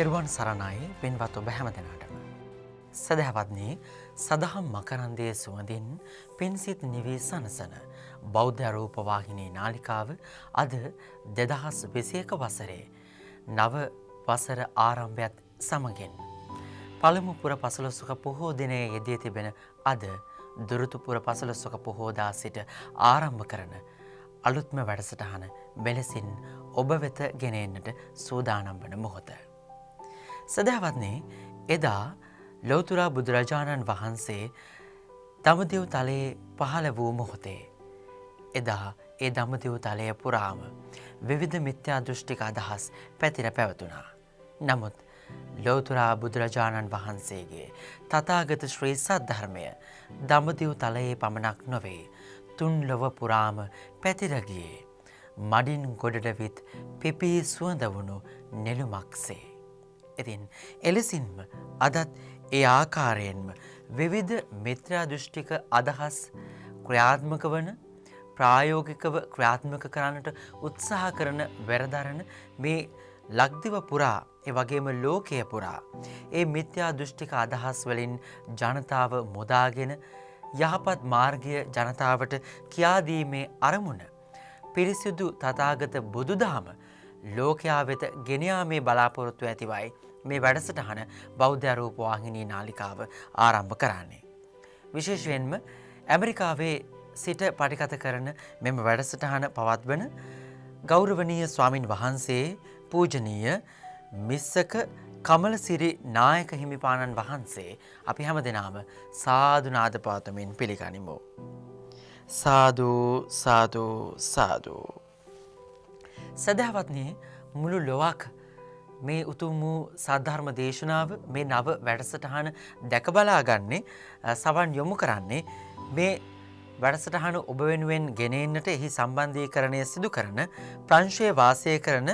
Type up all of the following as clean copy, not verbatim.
තෙරුවන් සරණයි පින්වත් ඔබ හැම දෙනාටම. සදහවත්නි සදහම් මකරන්දයේ සුවඳින් පින්සිත නිවී සනසන බෞද්ධ රූපවාහිනී නාලිකාව අද 2021 වසරේ නව වසර ආරම්භයත් සමගින් පළමු පුර පසළොස්වක පොහෝ දිනයේ යෙදී තිබෙන අද දුරුතුපුර පසළොස්වක පොහෝදා සිට ආරම්භ කරන අලුත්ම වැඩසටහන මෙලෙසින් ඔබ වෙත ගෙන එන්නට සූදානම් වන මොහොත. සදහවත්නි එදා ලෞතුරා බුදුරජාණන් වහන්සේ දඹදිව් තලයේ පහළ වූ මොහොතේ එදා ඒ දඹදිව් තලය පුරාම විවිධ මිත්‍යා දෘෂ්ටික අදහස් පැතිර පැවතුණා. නමුත් ලෞතුරා බුදුරජාණන් වහන්සේගේ තථාගත ශ්‍රී සද්ධර්මය දඹදිව් තලයේ පමණක් නොවේ තුන් ලොව පුරාම පැතිර ගියේ මඩින් ගොඩට විත් පිපී සුවඳ වුණු නෙළුමක්සේ. ඉතින් එලෙසින්ම අදත් ඒ ආකාරයෙන්ම විවිධ මිත්‍යා දෘෂ්ටික අදහස් ක්‍රියාත්මක වන ප්‍රායෝගිකව ක්‍රියාත්මක කරන්නට උත්සාහ කරන වෙරදරන මේ ලක්දිව පුරා ඒ වගේම ලෝකය පුරා ඒ මිත්‍යා දෘෂ්ටික අදහස් වලින් ජනතාව මුදාගෙන යහපත් මාර්ගය ජනතාවට කියා දීමේ අරමුණ පිරිසිදු තථාගත බුදුදහම ලෝකයා වෙත ගෙන යාමේ බලාපොරොත්තු ඇතිවයි මේ වැඩසටහන බෞද්ධ රූපවාහිනී නාලිකාව ආරම්භ කරන්නේ. විශේෂයෙන්ම ඇමරිකාවේ සිට පටිගත කරන මෙම වැඩසටහන පවත්වන ගෞරවනීය ස්වාමින් වහන්සේ පූජනීය මිස්සක කමලසිරි නායක හිමිපාණන් වහන්සේ අපි හැම දෙනාම සාදු නාද පවත්වමින් පිළිගනිමු. සාදු සාදු සාදු. සදහවත්නි මුළු ලොවක් මේ උතුම් වූ සද්ධර්ම දේශනාව මේ නව වැඩසටහන දැක බලා ගන්නේ සවන් යොමු කරන්නේ මේ වැඩසටහන ඔබ වෙනුවෙන් ගෙන එන්නට එහි සම්බන්ධීකරණය සිදු කරන ප්‍රංශයේ වාසය කරන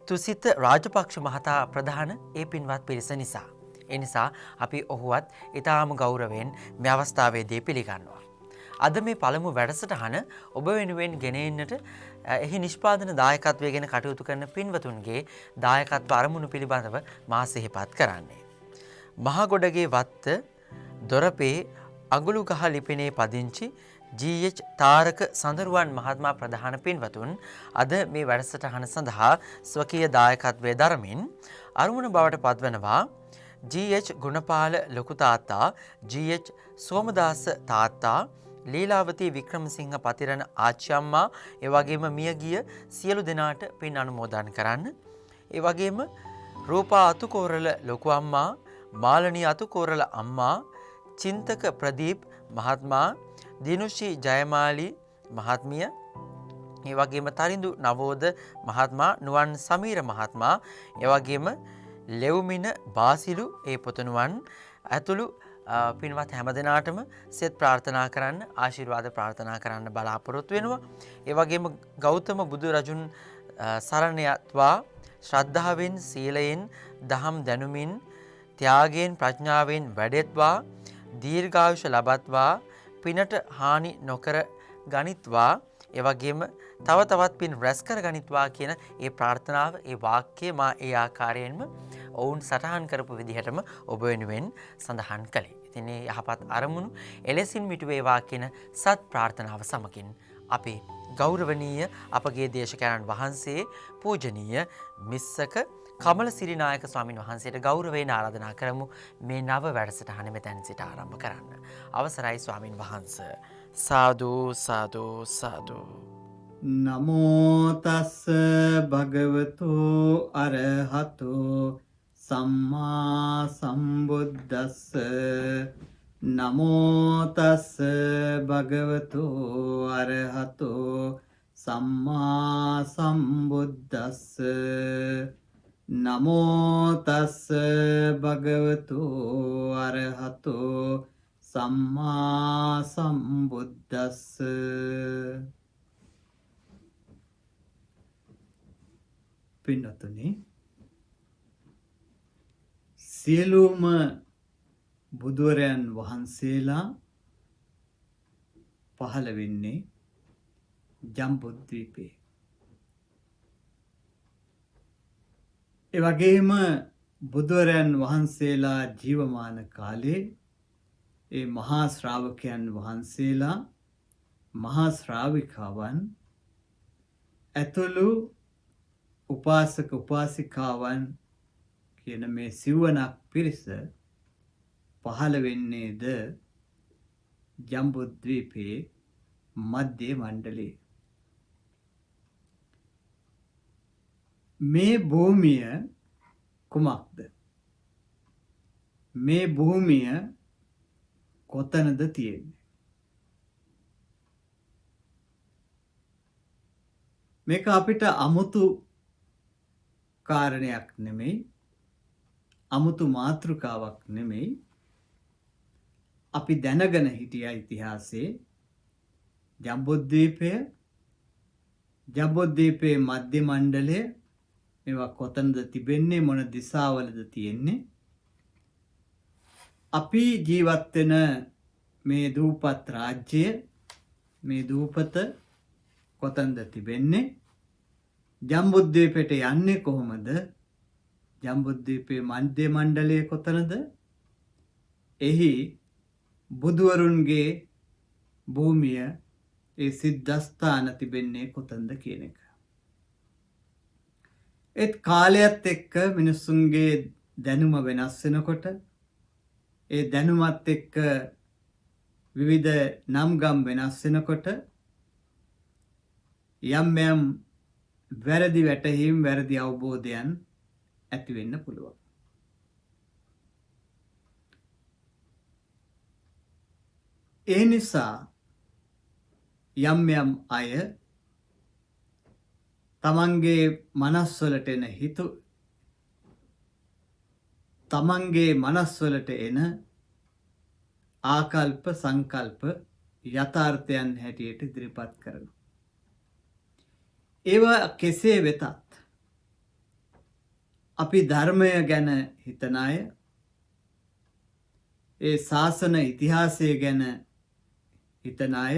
තුසිත රාජපක්ෂ මහතා ප්‍රධාන ඒ පින්වත් පිරිස නිසා. ඒ නිසා අපි ඔහුවත් ඊටාම ගෞරවයෙන් මේ අවස්ථාවේදී පිළිගන්නවා. අද මේ පළමු වැඩසටහන ඔබ වෙනුවෙන් ගෙන එන්නට එහි නිෂ්පාදන දායකත්වය ගැන කටයුතු කරන පින්වතුන්ගේ දායකත්ව අරමුණු පිළිබඳව මා සිහිපත් කරන්නේ. මහගොඩගේ වත්ත දොරපේ අඟුළුගහ ලිපිනේ පදිංචි ජී.එච්. තාරක සඳරුවන් මහත්මයා ප්‍රධාන පින්වතුන් අද මේ වැඩසටහන සඳහා ස්වකීය දායකත්වයේ දරමින් අරමුණ බවට පත්වනවා ජී.එච්. ගුණපාල ලොකු තාත්තා, ජී.එච්. සෝමදාස තාත්තා, ලීලාවතී වික්‍රමසිංහ පතිරණ ආච්චි අම්මා, ඒ වගේම මියගිය සියලු දෙනාට පින් අනුමෝදන් කරන්න. ඒ වගේම රූපා අතුකෝරළ ලොකු අම්මා, මාලනී අතුකෝරළ අම්මා, චින්තක ප්‍රදීප් මහත්මයා, දිනුෂි ජයමාලි මහත්මිය, ඒ වගේම තරිඳු නවෝද මහත්මයා, නුවන් සමීර මහත්මයා, ඒ වගේම ලෙව්මින බාසිලු ඒ පුතුණුවන් ඇතුළු පින්වත් හැම දෙනාටම සෙත් ප්‍රාර්ථනා කරන්න, ආශිර්වාද ප්‍රාර්ථනා කරන්න බලාපොරොත්තු වෙනවා. ඒ වගේම ගෞතම බුදු රජුන් සරණ යත්වා ශ්‍රද්ධාවෙන්, සීලයෙන්, දහම් දැනුමින්, ත්‍යාගයෙන්, ප්‍රඥාවෙන් වැඩෙත්වා, දීර්ඝායුෂ ලබත්වා, පිනට හානි නොකර ගනිත්වා, ඒ වගේම තව තවත් පින් රැස් කර ගනිත්වා කියන ඒ ප්‍රාර්ථනාව, ඒ වාක්‍යය මා ඒ ආකාරයෙන්ම ඔවුන් සටහන් කරපු විදිහටම ඔබ වෙනුවෙන් සඳහන් කළේ. ඉතින් මේ යහපත් අරමුණු එලෙසින් මිටු වේවා කියන සත් ප්‍රාර්ථනාව සමගින් අපි ගෞරවනීය අපගේ දේශකයන්න් වහන්සේ පූජනීය මිස්සක කමලසිරි නායක ස්වාමින් වහන්සේට ගෞරවයෙන් ආරාධනා කරමු මේ නව වැඩසටහන මෙතැන් සිට ආරම්භ කරන්න. අවසරයි ස්වාමින් වහන්සේ. සාදු සාදු සාදු. නමෝ තස්ස භගවතු අරහතු සම්මා සම්බුද්දස්ස. නමෝ තස්ස භගවතු අරහතු සම්මා සම්බුද්දස්ස. නමෝ තස්ස භගවතු අරහතු සම්මා සම්බුද්දස්ස. පින්නතුනි, සියලුම බුදුවරයන් වහන්සේලා පහළ වෙන්නේ ජම්බුද්වීපේ. ඒ වගේම බුදුරයන් වහන්සේලා ජීවමාන කාලේ ඒ මහා ශ්‍රාවකයන් වහන්සේලා මහා ශ්‍රාවිකාවන් ඇතුළු උපාසක උපාසිකාවන් කියන මේ සිව්වනක් පිරිස පහළ වෙන්නේද ජම්බුද්වීපයේ මධ්‍ය මණ්ඩලයේ. මේ භූමිය කුමක්ද? මේ භූමිය කොතනද තියෙන්නේ? මේක අපිට අමුතු කාරණයක් නෙමෙයි, අමුතු මාතෘකාවක් නෙමෙයි. අපි දැනගෙන හිටිය ඉතිහාසයේ ජම්බුද්වීපයේ මධ්‍ය මණ්ඩලය මේවා කොතනද තිබෙන්නේ, මොන දිසාවලද තියෙන්නේ? අපි ජීවත් වෙන මේ දූපත් රාජ්‍ය, මේ දූපත කොතනද තිබෙන්නේ? ජම්බුද්වීපයට යන්නේ කොහොමද? ජම්බුද්වීපයේ මධ්‍ය මණ්ඩලය කොතනද? එහි බුදුවරුන්ගේ භූමිය, ඒ සිද්ධාස්ථාන තිබෙන්නේ කොතනද කියන එක. ඒත් කාලයත් එක්ක මිනිස්සුන්ගේ දැනුම වෙනස් වෙනකොට, ඒ දැනුමත් එක්ක විවිධ නම්ගම් වෙනස් වෙනකොට යම් යම් වැරදි වැටහීම්, වැරදි අවබෝධයන් ඇති වෙන්න පුළුවන්. ඒ නිසා යම් යම් අය තමන්ගේ මනස්වලට එන තමන්ගේ මනස්වලට එන ආකල්ප සංකල්ප යථාර්ථයන් හැටියට ඉදිරිපත් කරනවා. ඒවා කෙසේ වෙතත් අපි ධර්මය ගැන හිතන අය, ඒ ශාසන ඉතිහාසය ගැන හිතන අය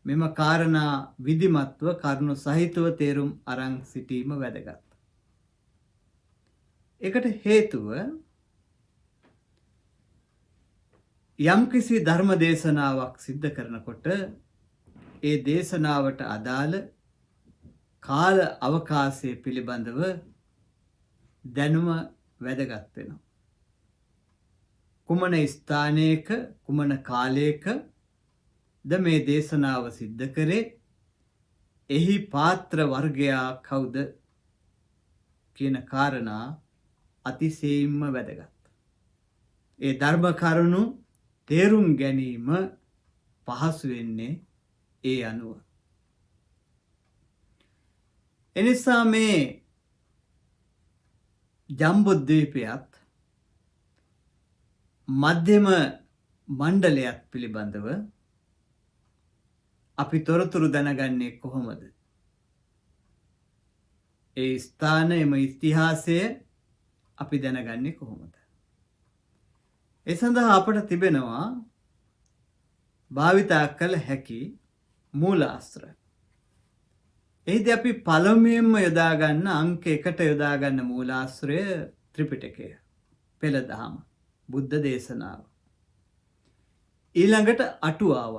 මෙම කාරණා විධිමත්ව කරුණු සහිතව තේරුම් අරන් සිටීම වැදගත්. ඒකට හේතුව යම්කිසි ධර්ම දේශනාවක් සිද්ධ කරනකොට ඒ දේශනාවට අදාළ කාල අවකාශය පිළිබඳව දැනුම වැදගත් වෙනවා. කුමන ස්ථානයක කුමන කාලයක ද මේ දේශනාව සිද්ධ කරේ, එහි පාත්‍ර වර්ගයා කවුද කියන කාරණා අතිශයින්ම වැදගත්. ඒ ධර්ම කරුණු තේරුම් ගැනීම පහසු වෙන්නේ ඒ අනුව. එනිසා මේ ජම්බුද්වීපයත් මධ්‍යම මණ්ඩලයක් පිළිබඳව අපි තොරතුරු දැනගන්නේ කොහොමද? ඒ ස්ථාන, එම ඉතිහාසය අපි දැනගන්නේ කොහොමද? ඒ සඳහා අපට තිබෙනවා භාවිතා කළ හැකි මූලාශ්‍ර. එහිදී අපි පළමුවෙන්ම යොදා ගන්න අංක 1ට යොදා ගන්න මූලාශ්‍රය ත්‍රිපිටකය, පෙළ දහම, බුද්ධ දේශනාව. ඊළඟට අටුවාව.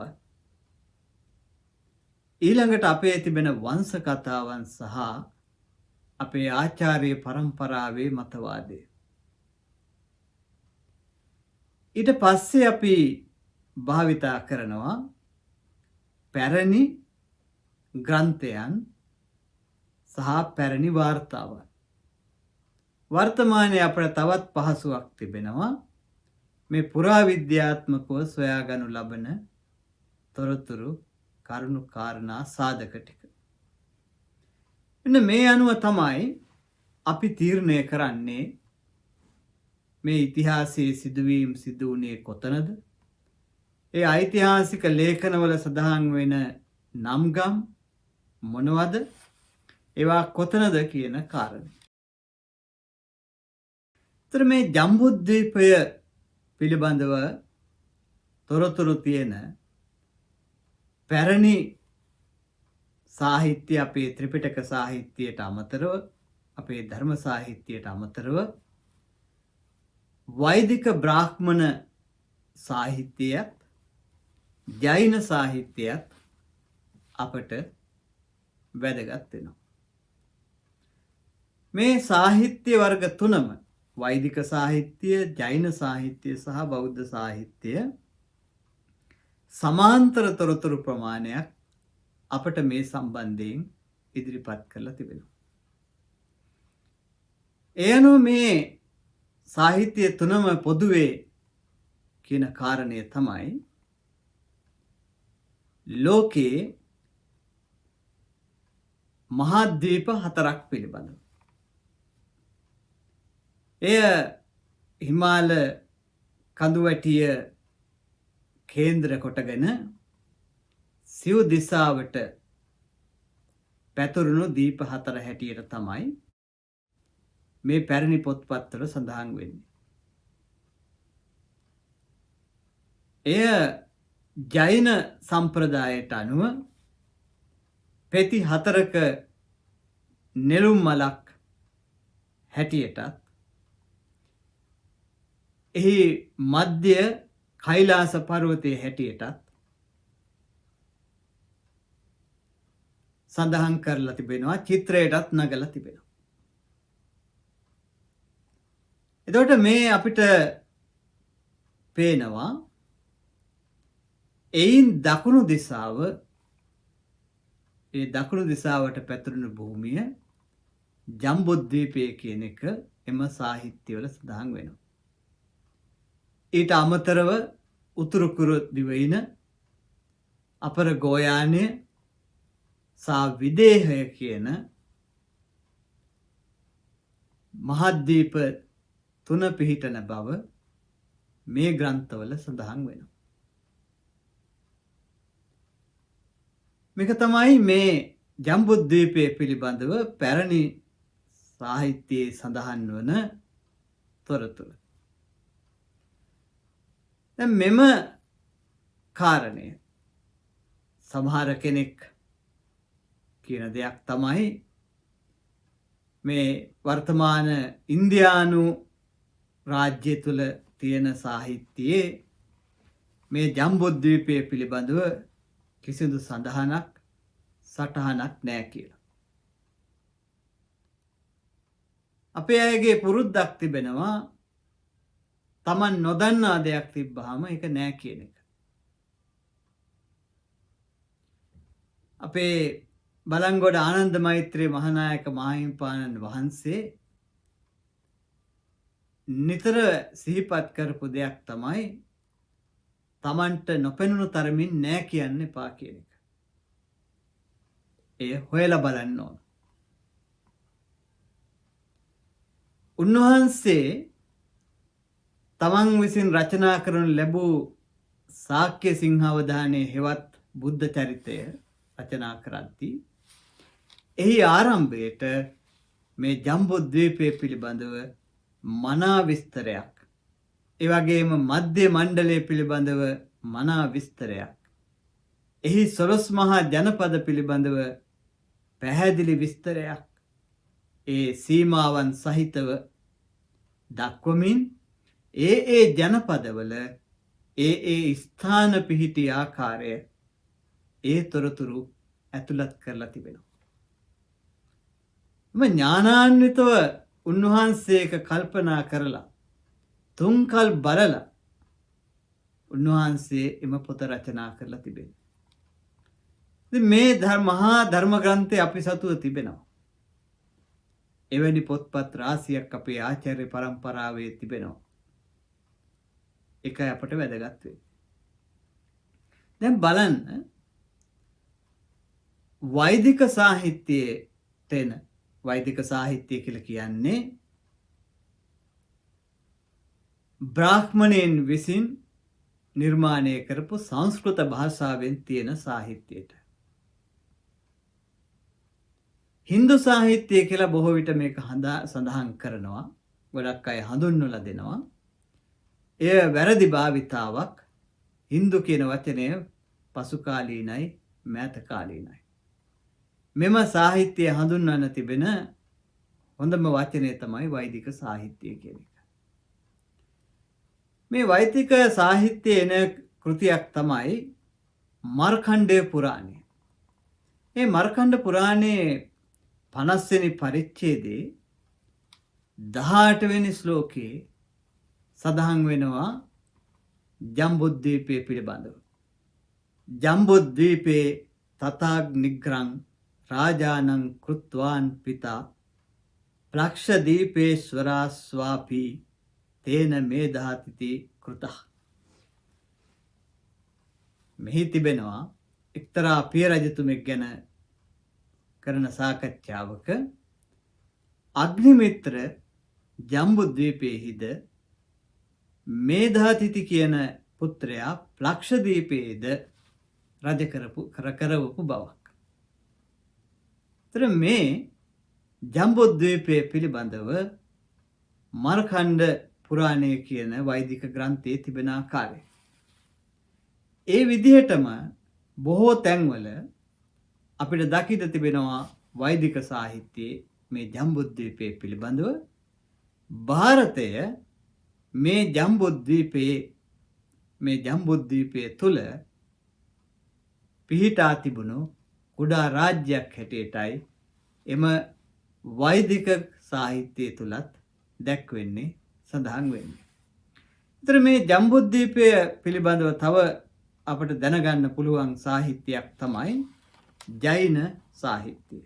ඊළඟට අපේ තිබෙන වංශ කතාවන් සහ අපේ ආචාර්ය පරම්පරාවේ මතවාදය. ඊට පස්සේ අපි භාවිතා කරනවා පැරණි ග්‍රන්ථයන් සහ පැරණි වාර්තාවන්. වර්තමානයේ අපට තවත් පහසුවක් තිබෙනවා මේ පුරාවිද්‍යාත්මකව සොයාගනු ලබන තොරතුරු, කරුණු කාරණා, සාධක ටික. මෙන්න මේ අනුව තමයි අපි තීරණය කරන්නේ මේ ඉතිහාසයේ සිදුවීම් සිදු වුණේ කොතනද? ඒ ඓතිහාසික ලේඛනවල සඳහන් වෙන නම්ගම් මොනවද? ඒවා කොතනද කියන කාරණේ. ඒතර මේ ජම්බුද්වීපය පිළිබඳව තොරතුරු තියෙන පැරණි සාහිත්‍ය, අපේ ත්‍රිපිටක සාහිත්‍යයට අමතරව අපේ ධර්ම සාහිත්‍යයට අමතරව වෛදික බ්‍රාහ්මණ සාහිත්‍යයත් ජෛන සාහිත්‍යයත් අපට වැදගත් වෙනවා. මේ සාහිත්‍ය වර්ග තුනම වෛදික සාහිත්‍ය, ජෛන සාහිත්‍ය සහ බෞද්ධ සාහිත්‍ය සමාන්තර තොරතුරු ප්‍රමාණයක් අපට මේ සම්බන්ධයෙන් ඉදිරිපත් කරලා තිබෙනවා. ඒ අනුව මේ සාහිත්‍ය තුනම පොදුවේ කියන කාරණය තමයි ලෝකයේ මහාද්වීප 4ක් පිළිබඳව. එය හිමාල කඳුවැටිය කේන්ද්‍ර කොටගෙන සිව් දිසාවට පැතුරුණු දීප 4 හැටියට තමයි මේ පැරණි පොත්පත්වල සඳහන් වෙන්නේ. එය ජෛන සම්ප්‍රදායට අනුව පෙති 4ක නෙළුම් මලක් හැටියටත් එහි මධ්‍ය කෛලාස පර්වතයේ හැටියටත් සඳහන් කරලා තිබෙනවා. චිත්‍රයටත් නගලා තිබෙනවා. එතකොට මේ අපිට පේනවා එයින් දකුණු දිසාව, ඒ දකුණු දිසාවට පැතුරුණු භූමිය ජම්බුද්වීපය කියන එක එම සාහිත්‍යවල සඳහන් වෙනවා. ඊට අමතරව උතුරු කුරු දිවයින, අපර ගෝයානය සහ විදේහය කියන මහද්වීප තුන පිහිටන බව මේ ග්‍රන්ථවල සඳහන් වෙනවා. මේක තමයි මේ ජම්බුද්වීපය පිළිබඳව පැරණි සාහිත්‍යයේ සඳහන් වන තොරතුරු. දැන් මෙම කාරණය සමහර කෙනෙක් කියන දෙයක් තමයි මේ වර්තමාන ඉන්දියානු රාජ්‍ය තුල තියෙන සාහිත්‍යයේ මේ ජම්බුද්වීපය පිළිබඳව කිසිදු සඳහනක් සටහනක් නැහැ කියලා. අපේ අයගේ පුරුද්දක් තිබෙනවා Taman නොදන්නා දෙයක් තිබ්බහම ඒක නැහැ කියන එක. අපේ බලංගොඩ ආනන්ද මෛත්‍රී මහානායක මාහිමිපාණන් වහන්සේ නිතර සිහිපත් කරපු දෙයක් තමයි Tamanට නොපෙනුණු තරමින් නෑ කියන්න එපා කියන එක. එය හොයලා බලන්න ඕන. උන්වහන්සේ තමන් විසින් රචනා කරනු ලැබූ ශාක්‍ය සිංහාවධානයේ හෙවත් බුද්ධ චරිතය රචනා කරද්දී එහි ආරම්භයට මේ ජම්බුද්වීපය පිළිබඳව මනා විස්තරයක්, ඒ වගේම මධ්‍ය මණ්ඩලය පිළිබඳව මනා විස්තරයක්, එහි 12 මහා ජනපද පිළිබඳව පැහැදිලි විස්තරයක් ඒ සීමාවන් සහිතව දක්වමින් ඒ ජනපදවල ඒ ස්ථාන පිහිටි ආකාරය ඒ තොරතුරු ඇතුළත් කරලා තිබෙනවා. ඥානාන්විතව උන්වහන්සේක කල්පනා කරලා තුන්කල් බලලා උන්වහන්සේ එම පොත රචනා කරලා තිබෙනවා. මේ මහා ධර්ම ග්‍රන්ථය අපි සතුව තිබෙනවා. එවැනි පොත්පත් රාශියක් අපේ ආචාර්ය පරම්පරාවේ තිබෙනවා. එකයි අපට වැදගත් වෙන්නේ. දැන් බලන්න වෛදික සාහිත්‍යයේ තෙන වෛදික සාහිත්‍ය කියලා කියන්නේ බ්‍රාහ්මණයන් විසින් නිර්මාණය කරපු සංස්කෘත භාෂාවෙන් තියෙන සාහිත්‍යයට. හින්දු සාහිත්‍ය කියලා බොහෝ විට මේක සඳහන් කරනවා. ගොඩක් අය හඳුන්වලා දෙනවා. එය වැරදි භාවිතාවක්. හින්දු කියන වචනය හොඳම වචනය තමයි වෛදික සාහිත්‍යය කියන එක. මේ වෛදික සාහිත්‍යයේ එන කෘතියක් තමයි මර්කණ්ඩය පුරාණය. මේ මර්කණ්ඩ පුරාණයේ 50 වෙනි පරිච්ඡේදයේ 18 වෙනි ශ්ලෝකයේ සඳහන් වෙනවා ජම්බුද්වීපය පිළිබඳව. ජම්බුද්වීපේ තථාග්නිග්‍රං රාජානං කෘත්වාන් පිතා ප්ලක්ෂදීපේශ්වරාස්වාපි තේන මේධාතිති කෘතः. මෙහි තිබෙනවා එක්තරා පිය රජතුමෙක් ගැන කරන සාකච්ඡාවක අග්නිමිත්‍ර ජම්බුද්වීපයේහිද මේධාතිති කියන පුත්‍රයා ප්ලක්ෂදීපයේද රජ කරවපු බවක්. තර මේ ජම්බුද්වීපය පිළිබඳව මර්කණ්ඩ පුරාණය කියන වෛදික ග්‍රන්ථයේ තිබෙන ආකාරය. ඒ විදිහටම බොහෝ තැන්වල අපිට දකින්න තිබෙනවා වෛදික සාහිත්‍යයේ මේ ජම්බුද්වීපය පිළිබඳව. ಭಾರತය මේ ජම්බුද්වීපයේ තුල පිහිටා තිබුණු කුඩා රාජ්‍යයක් හැටියටයි එම වෛදික සාහිත්‍යය තුලත් දැක්වෙන්නේ සඳහන් වෙන්නේ. ඒතර මේ ජම්බුද්වීපය පිළිබඳව තව අපට දැනගන්න පුළුවන් සාහිත්‍යයක් තමයි ජෛන සාහිත්‍යය.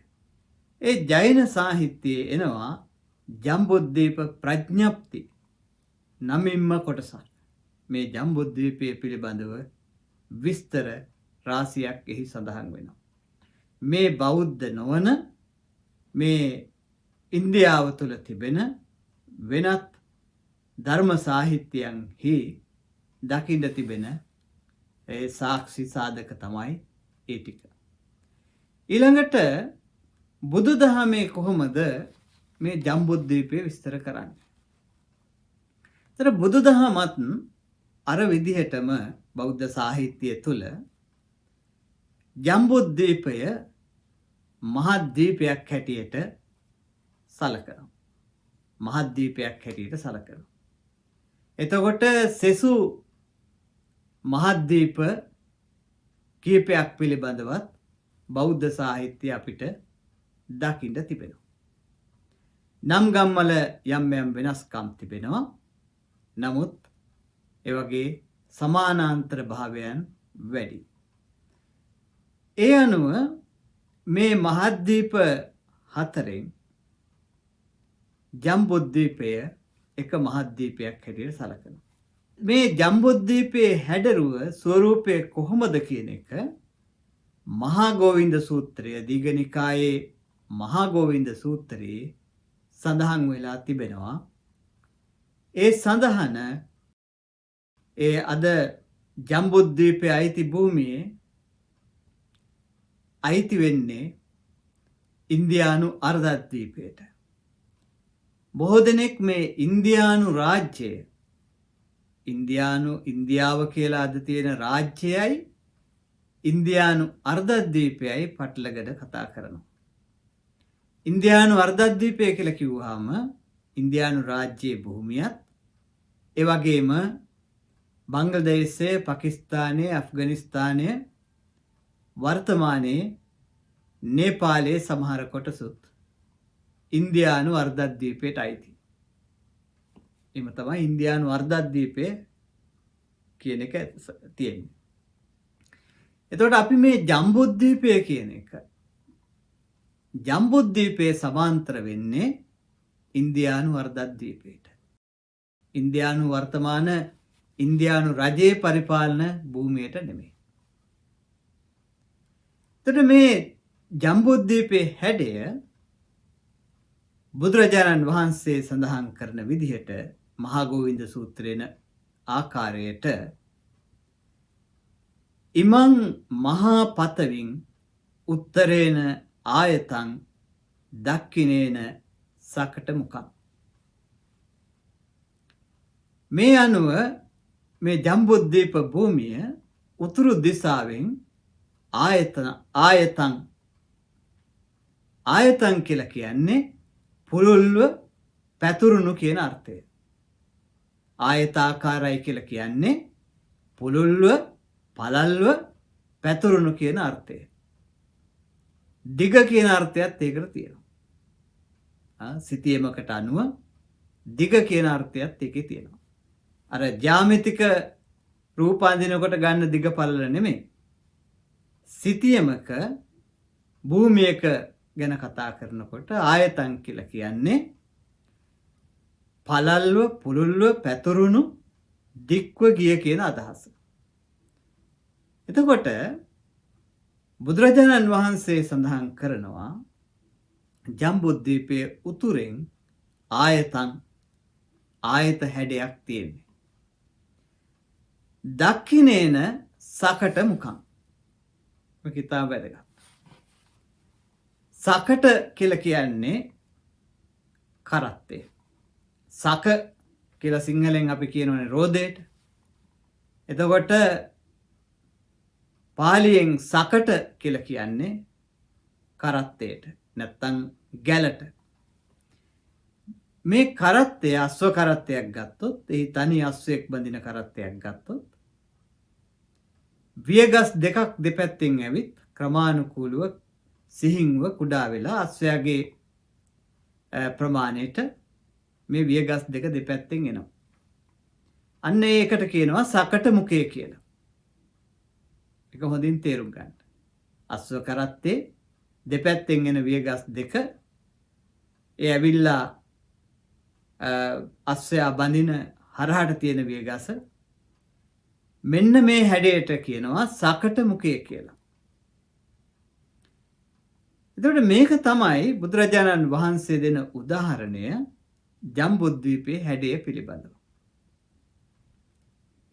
ඒ ජෛන සාහිත්‍යයේ එනවා ජම්බුද්වීප ප්‍රඥප්ති නමින්ම කොටසක්. මේ ජම්බුද්වීපය පිළිබඳව විස්තර රාශියක් එහි සඳහන් වෙනවා. මේ බෞද්ධ නොවන මේ ඉන්දියාව තුළ තිබෙන වෙනත් ධර්ම සාහිත්‍යයන්හි දකින්න තිබෙන ඒ සාක්ෂි සාධක තමයි ඒ ටික. ඊළඟට බුදුදහමේ කොහොමද මේ ජම්බුද්වීපය විස්තර කරන්නේ? ඒතර බුදුදහමත් අර විදිහටම බෞද්ධ සාහිත්‍යය තුළ ජම්බුද්වීපය මහද්වීපයක් හැටියට සලකනවා. මහද්වීපයක් හැටියට සලකනවා. එතකොට සෙසු මහද්වීප කීපයක් පිළිබඳවත් බෞද්ධ සාහිත්‍ය අපිට දකින්න තිබෙනවා. නම් ගම්වල යම් යම් වෙනස්කම් තිබෙනවා. නමුත් ඒ වගේ සමානාන්තර භාවයන් වැඩි. ඒ අනුව මේ මහද්වීප හතරෙන් ජම්බුද්වීපය එක මහද්වීපයක් හැටියට සලකනවා. මේ ජම්බුද්වීපයේ හැඩරුව ස්වරූපය කොහොමද කියන එක මහා ගෝවින්ද සූත්‍රය දීඝනිකායේ මහා ගෝවින්ද සූත්‍රයේ සඳහන් වෙලා තිබෙනවා. ඒ සඳහන ඒ අද ජම්බුද්වීපයේ අයිති භූමියේ අයිති වෙන්නේ ඉන්දියානු අර්ධද්වීපයට. බොහෝ දෙනෙක් මේ ඉන්දියානු රාජ්‍යය ඉන්දියාව කියලා අද තියෙන රාජ්‍යයයි ඉන්දියානු අර්ධද්වීපයයි පටලගෙන කතා කරනවා. ඉන්දියානු අර්ධද්වීපය කියලා කිව්වහම ඉන්දියානු රාජ්‍යයේ භූමියත් ඒ වගේම බංග්ලාදේශය, පාකිස්තානය, අෆ්ගනිස්තානය, වර්තමානයේ නේපාලයේ සමහර කොටසුත් ඉන්දියානු අර්ධද්වීපයට අයිති. එම තමයි ඉන්දියානු අර්ධද්වීපය කියන එක තියෙන්නේ. එතකොට අපි මේ ජම්බුද්වීපය කියන එක ජම්බුද්වීපයේ සමාන්තර වෙන්නේ ඉන්දියානු අර්ධද්වීපයට. ඉන්දියානු වර්තමාන ඉන්දියානු රජයේ පරිපාලන භූමියට නෙමෙයි. එතකොට මේ ජම්බුද්වීපයේ හැඩය බුදුරජාණන් වහන්සේ සඳහන් කරන විදිහට මහා ගෝවින්ද සූත්‍රයේන ආකාරයට ඉමං මහා පතවින් උත්තරේන ආයතං දක්ඛිනේන සකට මුඛං. මේ අනුව මේ ජම්බුද්වීප භූමිය උතුරු දිසාවෙන් ආයතන් කියලා කියන්නේ පුළුල්ව පැතුරුණු කියන අර්ථය. ආයතාකාරයි කියලා කියන්නේ පුළුල්ව පළල්ව පැතුරුණු කියන අර්ථය. දිග කියන අර්ථයත් ඒකට තියෙනවා. සිතියමකට අනුව දිග කියන අර්ථයත් ඒකේ තියෙනවා. අර ජ්‍යාමිතික රූප අඳිනකොට ගන්න දිග පළල නෙමෙයි. සිතියමක භූමියක ගැන කතා කරනකොට ආයතන් කියලා කියන්නේ පළල්ව පුළුල්ව පැතුරුණු දික්ව ගිය කියන අදහස. එතකොට බුදුරජාණන් වහන්සේ සඳහන් කරනවා ජම්බුද්වීපයේ උතුරෙන් ආයත හැඩයක් තියෙන්නේ. දක්ඛිනේන සකට මුඛං. මේක ඉතාම වැදගත්. සකට කියලා කියන්නේ කරත්තේ. සක කියලා සිංහලෙන් අපි කියනවනේ රෝදේට. එතකොට පාලියෙන් සකට කියලා කියන්නේ කරත්තේට නැත්තම් ගැලට. මේ කරත්තය අස්ව කරත්තයක් ගත්තොත් ඒ තනි අස්වැයක් බඳින කරත්තයක් ගත්තොත් වියගස් දෙකක් දෙපැත්තෙන් ඇවිත් ක්‍රමානුකූලව සිහින්ව කුඩා වෙලා අස්වැයාගේ ප්‍රමාණයට මේ වියගස් දෙක දෙපැත්තෙන් එනවා. අන්න ඒකට කියනවා සකට මුඛය කියලා. ඒක හොඳින් තේරුම් ගන්න. අස්ව කරත්තේ දෙපැත්තෙන් එන වියගස් දෙක ඒ ඇවිල්ලා අස්වැයා බඳින හරහට තියෙන වියගස මෙන්න මේ හැඩයට කියනවා සකට මුඛය කියලා. එතකොට මේක තමයි බුදුරජාණන් වහන්සේ දෙන උදාහරණය ජම්බුද්වීපයේ හැඩය පිළිබඳව.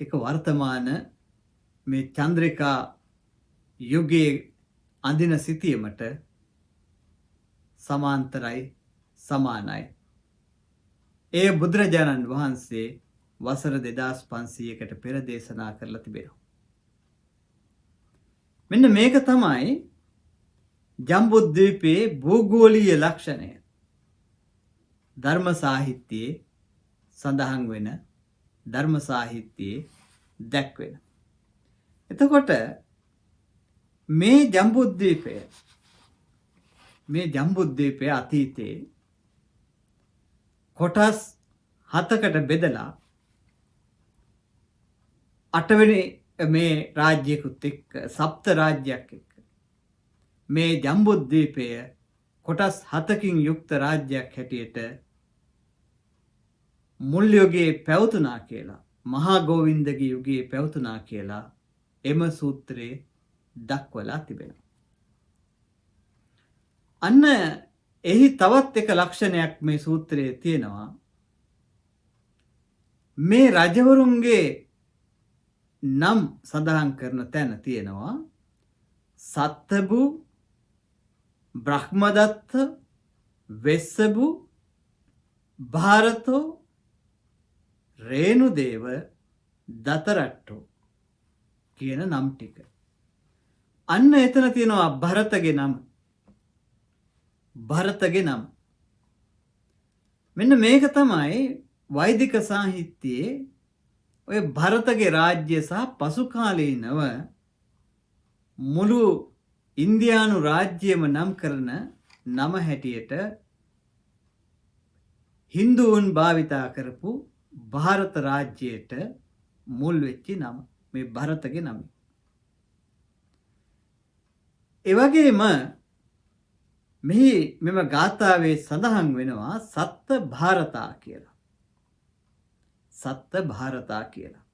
ඒක වර්තමාන මේ චන්ද්‍රිකා යුගයේ අඳින සිතියමට සමාන්තරයි සමානයි. ඒ බුදුරජාණන් වහන්සේ වසර 2500කට පෙර දේශනා කරලා තිබෙනවා. මෙන්න මේක තමයි ජම්බුද්වීපයේ භූගෝලීය ලක්ෂණය. ධර්ම සාහිත්‍යයේ සඳහන් වෙන ධර්ම සාහිත්‍යයේ දැක්වෙන. එතකොට මේ ජම්බුද්වීපය අතීතයේ කොටස් 7කට බෙදලා 8 වෙනි මේ රාජ්‍යකුත් එක්ක සප්ත රාජ්‍යයක් එක්ක මේ ජම්බුද්වීපය කොටස් 7කින් යුක්ත රාජ්‍යයක් හැටියට මුල් යුගයේ පැවතුනා කියලා මහා ගෝවින්දගේ යුගයේ පැවතුනා කියලා එම සූත්‍රයේ දක්වලා තිබෙනවා. අන්න එහි තවත් එක ලක්ෂණයක් මේ සූත්‍රයේ තියෙනවා. මේ රජවරුන්ගේ නම් සඳහන් කරන තැන තියෙනවා සත්තබු, බ්‍රහ්මදත්ත, වෙස්සබු, භාරතෝ, රේණුදේව, දතරට්ටෝ කියන නම් ටික. අන්න එතන තියෙනවා භරතගේ නම. භරතගේ නම. මෙන්න මේක තමයි වෛදික සාහිත්‍යයේ ඔය භරතගේ රාජ්‍ය සහ පසු කාලීනව මුළු ඉන්දියානු රාජ්‍යයම නම් කරන නම හැටියට හින්දුන් භාවිතා කරපු ಭಾರತ රාජ්‍යයට මුල් වෙච්ච නම මේ භරතගේ නම. ඒ වගේම මෙම ගාථාවේ සඳහන් වෙනවා සත්ත භාරතා කියලා. සත්ත භාරතා කියලා.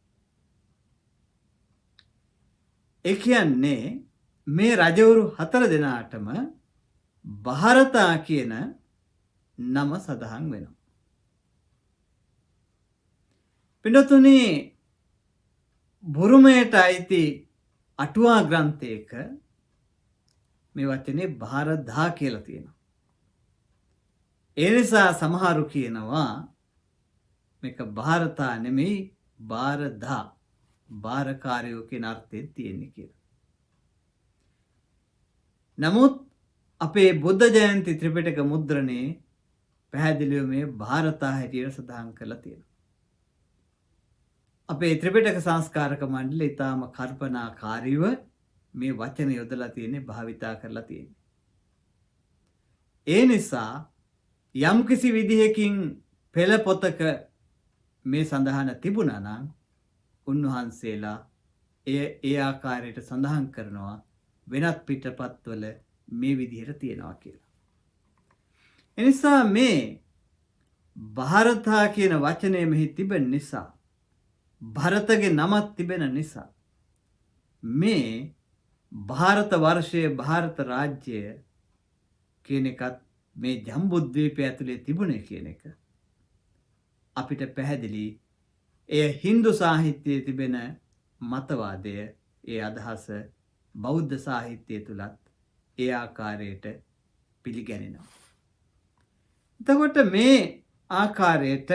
ඒ කියන්නේ මේ රජවරු 4 දෙනාටම භාරතා කියන නම සඳහන් වෙනවා. පින්වතුනි, බුරුමයට අයිති අටුවා ග්‍රන්ථයක මේ වචනේ භාරදා කියලා තියෙනවා. ඒ නිසා සමහරු කියනවා මේක භාරතා නෙමෙයි භාරදා, භාරකාරයෝ කියන අර්ථයෙන් තියෙන්නේ කියලා. නමුත් අපේ බුද්ධ ජයන්ති ත්‍රිපිටක මුද්‍රණයේ පැහැදිලිව මේ ಭಾರತಾ හැටියට සඳහන් කරලා තියෙනවා. අපේ ත්‍රිපිටක සංස්කාරක මණ්ඩලය ඊටාම කල්පනාකාරීව මේ වචන යොදලා තියෙන්නේ, භාවිතා කරලා තියෙන්නේ. ඒ නිසා යම්කිසි විදිහකින් පෙළ පොතක මේ සඳහන තිබුණා නම් උන්වහන්සේලා ඒ ආකාරයට සඳහන් කරනවා වෙනත් පිටපත්වල මේ විදිහට තියෙනවා කියලා. එනිසා මේ ಭಾರತಾ කියන වචනය මෙහි තිබෙන නිසා, භරතගේ නමක් තිබෙන නිසා මේ ಭಾರತ වර්ෂයේ ಭಾರತ රාජ්‍යය කියන එකත් මේ ජම්බුද්වීපය ඇතුලේ තිබුණේ කියන එක අපිට පැහැදිලි. එය හින්දු සාහිත්‍යයේ තිබෙන මතවාදය, ඒ අදහස බෞද්ධ සාහිත්‍යය තුලත් ඒ ආකාරයට පිළිගැනෙනවා. එතකොට මේ ආකාරයට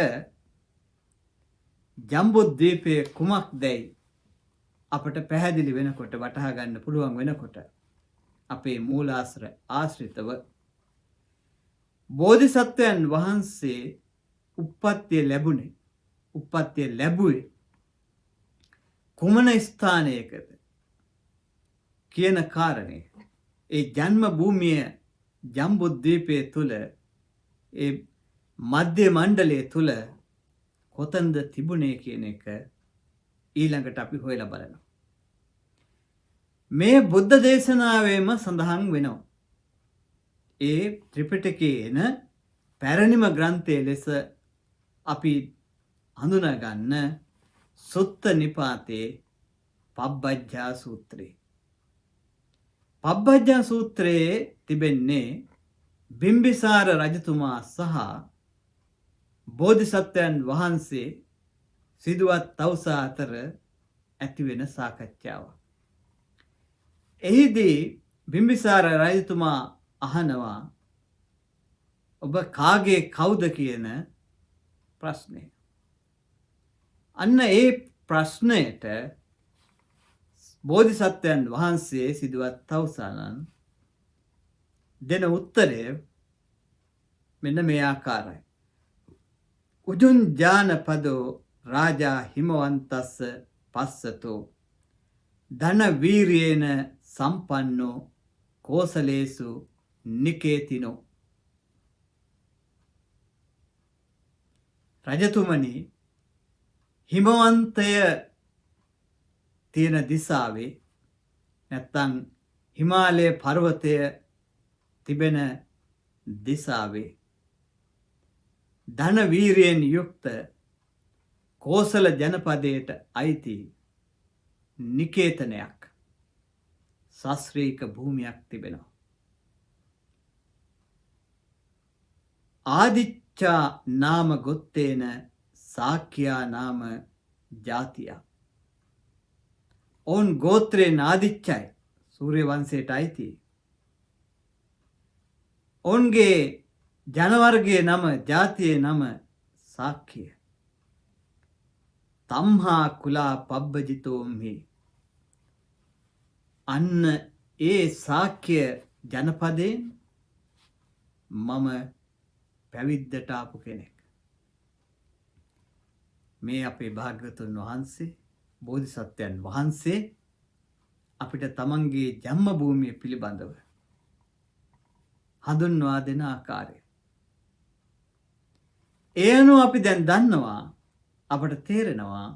ජම්බුද්වීපයේ කුමක්දයි අපට පැහැදිලි වෙනකොට, වටහා ගන්න පුළුවන් වෙනකොට අපේ මූලාශ්‍ර ආශ්‍රිතව බෝධිසත්වයන් වහන්සේ උප්පත්තිය ලැබුවේ කුමන ස්ථානයකද කියන කාරණය, ඒ ජන්ම භූමිය ජම්බුද්වීපයේ තුල, ඒ මධ්‍ය මණ්ඩලය තුල කොතනද තිබුණේ කියන එක ඊළඟට අපි හොයලා බලනවා. මේ බුද්ධ දේශනාවෙම සඳහන් වෙනවා. ඒ ත්‍රිපිටකයේ එන පැරණිම ග්‍රන්ථය ලෙස අපි හඳුනා ගන්න සුත්ත නිපාතේ පබ්බජ්ජා සූත්‍රය. පබ්බජ්ජා සූත්‍රයේ තිබෙන්නේ බිම්බිසාර රජතුමා සහ බෝධිසත්වයන් වහන්සේ සිදුවත් තවුසා අතර ඇතිවෙන සාකච්ඡාව. එහිදී බිම්බිසාර රජතුමා අහනවා ඔබ කාගේ කවුද කියන ප්‍රශ්නය. අන්න ඒ ප්‍රශ්නයට බෝධිසත්වයන් වහන්සේ සිදුවත් තවුසානන් දෙන උත්තරය මෙන්න මේ ආකාරයි. උජුන් ජානපදෝ රාජා හිමවන්තස්ස පස්සතෝ ධන වීරියේන සම්පන්නෝ කෝසලේසු නිකේතිනෝ. රජතුමනි, හිමවන්තය තියෙන දිසාවේ නැත්තම් හිමාලය පර්වතය තිබෙන දිසාවේ ධන වීරියෙන් යුක්ත කෝසල ජනපදයට අයිති නිකේතනයක්, ශාස්ත්‍රීය භූමියක් තිබෙනවා. ආදිච්චා නාම ගොත්තේන සාක්‍යා නාම ජාතිය. ඔවුන් ගෝත්‍රයෙන් ආදිච්චයි, සූර්ය වංශයට අයිති. ඔවුන්ගේ ජනවර්ගයේ නම, ජාතියේ නම සාක්‍ය. තම්හා කුලා පබ්බජිතෝම්හි. අන්න ඒ සාක්‍ය ජනපදයෙන් මම පැවිද්දට ආපු කෙනෙක්. මේ අපේ භාග්‍යවතුන් වහන්සේ, බෝධිසත්වයන් වහන්සේ අපිට තමන්ගේ ජන්ම භූමිය පිළිබඳව හඳුන්වා දෙන ආකාරය. ඒ අනුව අපි දැන් දන්නවා, අපට තේරෙනවා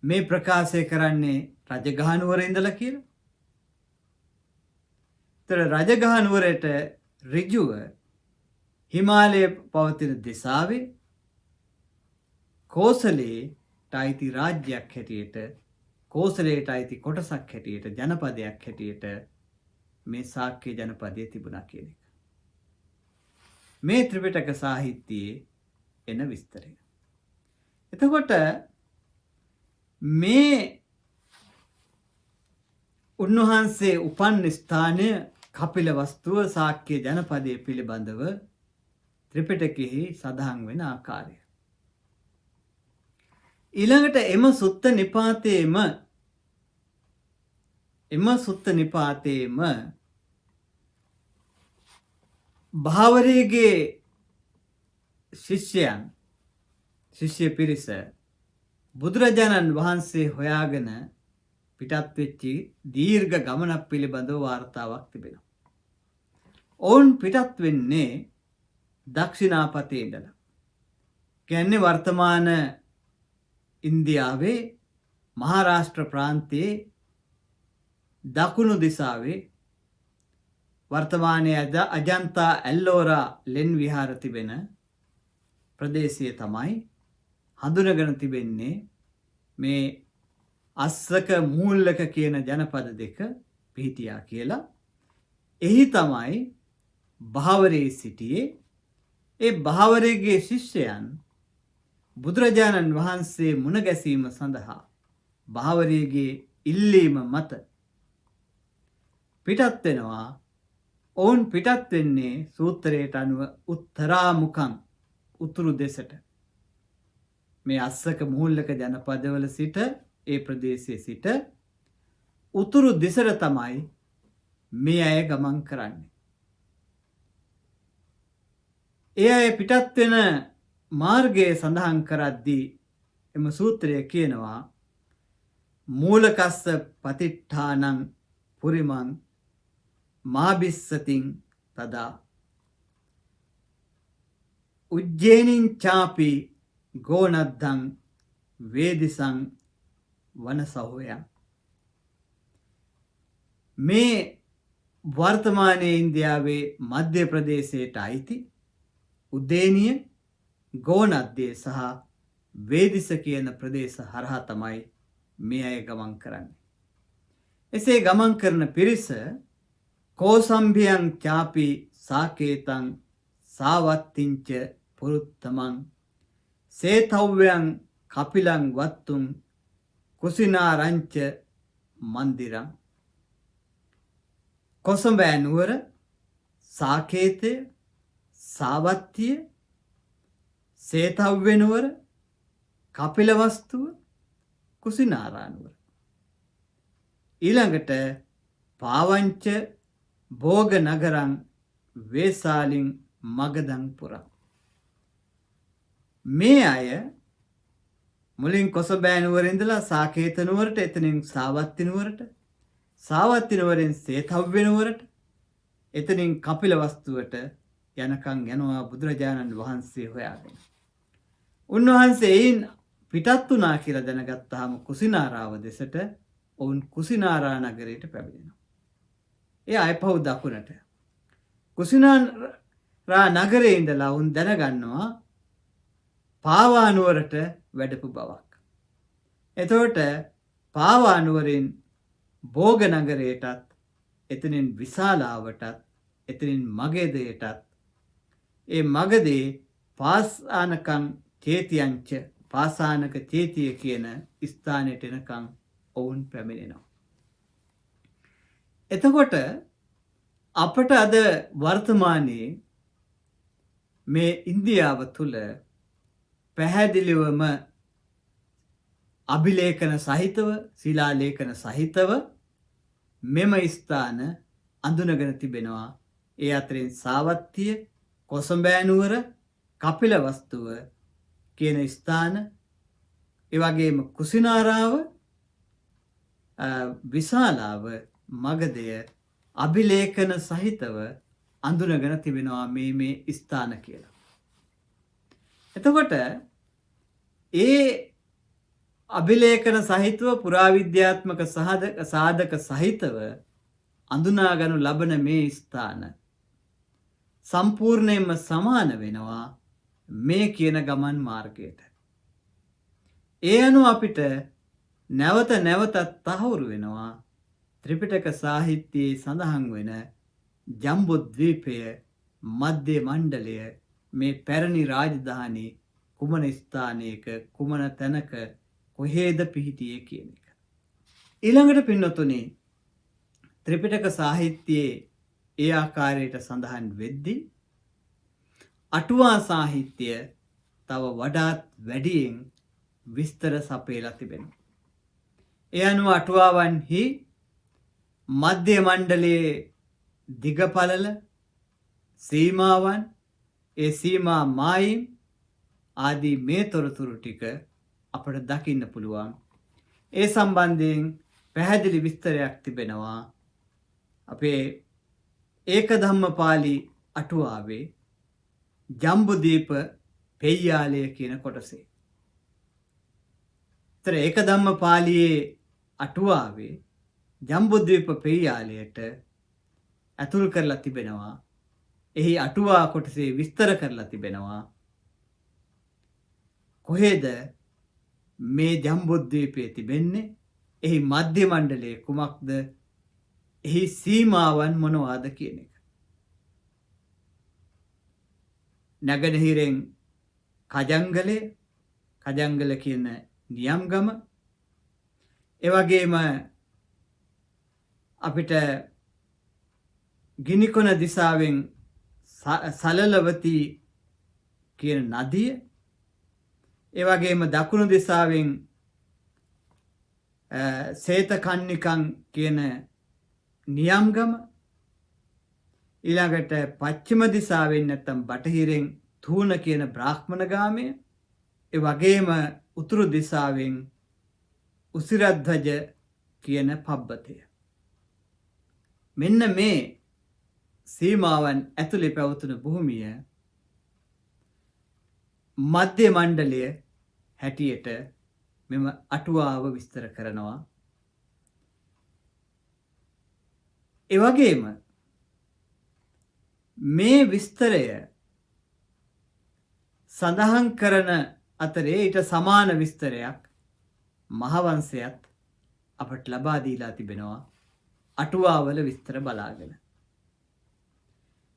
මේ ප්‍රකාශය කරන්නේ රජගහනුවර ඉඳලා කියලා. ඒතර රජගහනුවරට ඍජුව හිමාලයේ පවතින දිසාවේ කෝසලයට අයිති රාජ්‍යයක් හැටියට, කෝසලයට අයිති කොටසක් හැටියට, ජනපදයක් හැටියට මේ ශාක්‍ය ජනපදය තිබුණා කියන එක. මේ ත්‍රිපිටක සාහිත්‍යයේ එන විස්තරය. එතකොට මේ උන්වහන්සේ උපන් ස්ථානය කපිලවස්තුව ශාක්‍ය ජනපදයේ පිළිබඳව ත්‍රිපිටකෙහි සඳහන් වෙන ආකාරය. ඊළඟට එම සුත්ත නිපාතේම භාවරයේගේ ශිෂ්‍ය පිරිස බුදුරජාණන් වහන්සේ හොයාගෙන පිටත් වෙච්චි දීර්ඝ ගමනක් පිළිබඳව වාර්තාවක් තිබෙනවා. ඔවුන් පිටත් වෙන්නේ දක්ෂිනාපතේ ඉඳලා. කියන්නේ වර්තමාන ඉන්දියාවේ මහාරාෂ්ට්‍ර ප්‍රාන්තයේ දකුණු දිසාවේ වර්තමානයේ අජන්තා ඇල්ලෝරා ලෙන් විහාර තිබෙන ප්‍රදේශය තමයි හඳුනගෙන තිබෙන්නේ මේ අස්සක මූල්ලක කියන ජනපද දෙක පිහිටියා කියලා. එහි තමයි භාවරයේ සිටියේ. ඒ භාවරයේ ශිෂ්‍යයන් බුදුරජාණන් වහන්සේ මුණ ගැසීම සඳහා භාවරයේ ඉල්ලීම මත පිටත් වෙනවා. ඔවුන් පිටත් වෙන්නේ සූත්‍රයට අනුව උත්තරාමුඛං උතුරු දෙසට. මේ අස්සක මූල්ලක ජනපදවල සිට ඒ ප්‍රදේශයේ සිට උතුරු දිසට තමයි මේ අය ගමන් කරන්නේ. ඒ අය පිටත් වෙන මාර්ගය සඳහන් කරද්දී එම සූත්‍රය කියනවා මූලකස්ස පතිට්ඨානං පුරිමං මාබිස්සතින් තදා උජ්ජේනින් චාපි ගෝනද්දං වේදිසං වනසහෝයන්. මේ වර්තමානයේ ඉන්දියාවේ මධ්‍ය ප්‍රදේශයට අයිති උදේනිය ගෝනද්දේ සහ වේදිස කියන ප්‍රදේශ හරහා තමයි මේ අය ගමන් කරන්නේ. එසේ ගමන් කරන පිරිස කෝසම්භියං චාපි සාකේතං සාවත්තිංච පුරුත්තමං සේතව්‍යං කපිලං වත්තුං කුසිනාරංච මන්දිරං. කොසඹෑ නුවර, සාකේතය, සාවත්තිය, සේතව්‍ය නුවර, කපිලවස්තුව, කුසිනාරානුවර. ඊළඟට පාවංච භෝග නගරං වේසාලින් මගදං පුරං. මේ අය මුලින් කොසඹෑ නුවර ඉඳලා සාකේත නුවරට, එතනින් සාවත්ති නුවරට, සාවත්ති නුවරෙන් සේතව්‍ය නුවරට, එතනින් කපිලවස්තුවට යනකම් යනවා බුදුරජාණන් වහන්සේ හොයාගෙන. උන්වහන්සේ එයින් පිටත් වුණා කියලා දැනගත්තාම කුසිනාරාව දෙසට ඔවුන් කුසිනාරා නගරයට පැමිණෙනවා. ඒ අයපහු දකුණට. කුසිනාරා නගරේ ඉඳලා ඔවුන් දැනගන්නවා පාවා නුවරට වැඩපු බවක්. එතකොට පාවා නුවරින් භෝග නගරයටත්, එතනින් විශාලාවටත්, එතනින් මගධයටත්, ඒ මගධේ පාසානකං චේතියංච පාසානක චේතිය කියන ස්ථානයට එනකම් ඔවුන් පැමිණෙනවා. එතකොට අපට අද වර්තමානයේ මේ ඉන්දියාව තුළ පැහැදිලිවම අභිලේඛන සහිතව, ශිලාලේඛන සහිතව මෙම ස්ථාන අඳුනගෙන තිබෙනවා. ඒ අතරින් සාවත්තිය, කොසඹෑ නුවර, කපිලවස්තුව කියන ස්ථාන, ඒ වගේම කුසිනාරාව, විශාලාව, මගධය අභිලේඛන සහිතව අඳුනගෙන තිබෙනවා මේ ස්ථාන කියලා. එතකොට ඒ අභිලේඛන සහිතව, පුරාවිද්‍යාත්මක සාධක සහිතව අඳුනාගනු ලබන මේ ස්ථාන සම්පූර්ණයෙන්ම සමාන වෙනවා මේ කියන ගමන් මාර්ගයට. ඒ අනුව අපිට නැවත නැවතත් තහවුරු වෙනවා ත්‍රිපිටක සාහිත්‍යයේ සඳහන් වෙන ජම්බුද්වීපය, මධ්‍ය මණ්ඩලය, මේ පැරණි රාජධානී කුමන ස්ථානයක, කුමන තැනක, කොහේද පිහිටියේ කියන එක. ඊළඟට පින්නතුනි, ත්‍රිපිටක සාහිත්‍යයේ ඒ ආකාරයට සඳහන් වෙද්දී අටුවා සාහිත්‍ය තව වඩාත් වැඩියෙන් විස්තර සපයලා තිබෙනවා. ඒ අනුව අටුවාවන්හි මධ්‍ය මණ්ඩලයේ දිගපළල සීමාවන්, ඒ සීමා මායිම්, ආදී මේ තොරතුරු ටික අපට දකින්න පුළුවන්. ඒ සම්බන්ධයෙන් පැහැදිලි විස්තරයක් තිබෙනවා අපේ ඒකධම්මපාලි අටුවාවේ ජම්බුදීප පෙය්‍යාලය කියන කොටසේ. ඒතර ඒකධම්මපාලියේ අටුවාවේ ජම්බුද්වීප පෙය්‍යාලයට ඇතුල් කරලා තිබෙනවා. එහි අටුවා කොටසේ විස්තර කරලා තිබෙනවා. කොහෙද මේ ජම්බුද්වීපයේ තිබෙන්නේ? එහි මධ්‍ය මණ්ඩලයේ කුමක්ද? එහි සීමාවන් මොනවාද කියන එක. නැගෙනහිරෙන් කජංගලය, කජංගල කියන නියම්ගම, එවැගේම අපිට ගිනිකොන දිසාවෙන් සලලවති කියන නදිය, එවැගේම දකුණු දිසාවෙන් සේතකන්නිකං කියන නියම්ගම, ඊළඟට පශ්චිම දිසාවෙන් නැත්තම් බටහිරෙන් තූන කියන බ්‍රාහ්මණගාමය, ඒ වගේම උතුරු දිසාවෙන් උසිරද්වජ කියන පබ්බතය. මෙන්න මේ සීමාවන් ඇතුලේ පැවතුන භූමිය මධ්‍ය මණ්ඩලය හැටියට මෙම අටුවාව විස්තර කරනවා. ඒ වගේම මේ විස්තරය සඳහන් කරන අතරේ ඊට සමාන විස්තරයක් මහවංශයත් අපට ලබා දීලා තිබෙනවා අටුවාවල විස්තර බලාගෙන.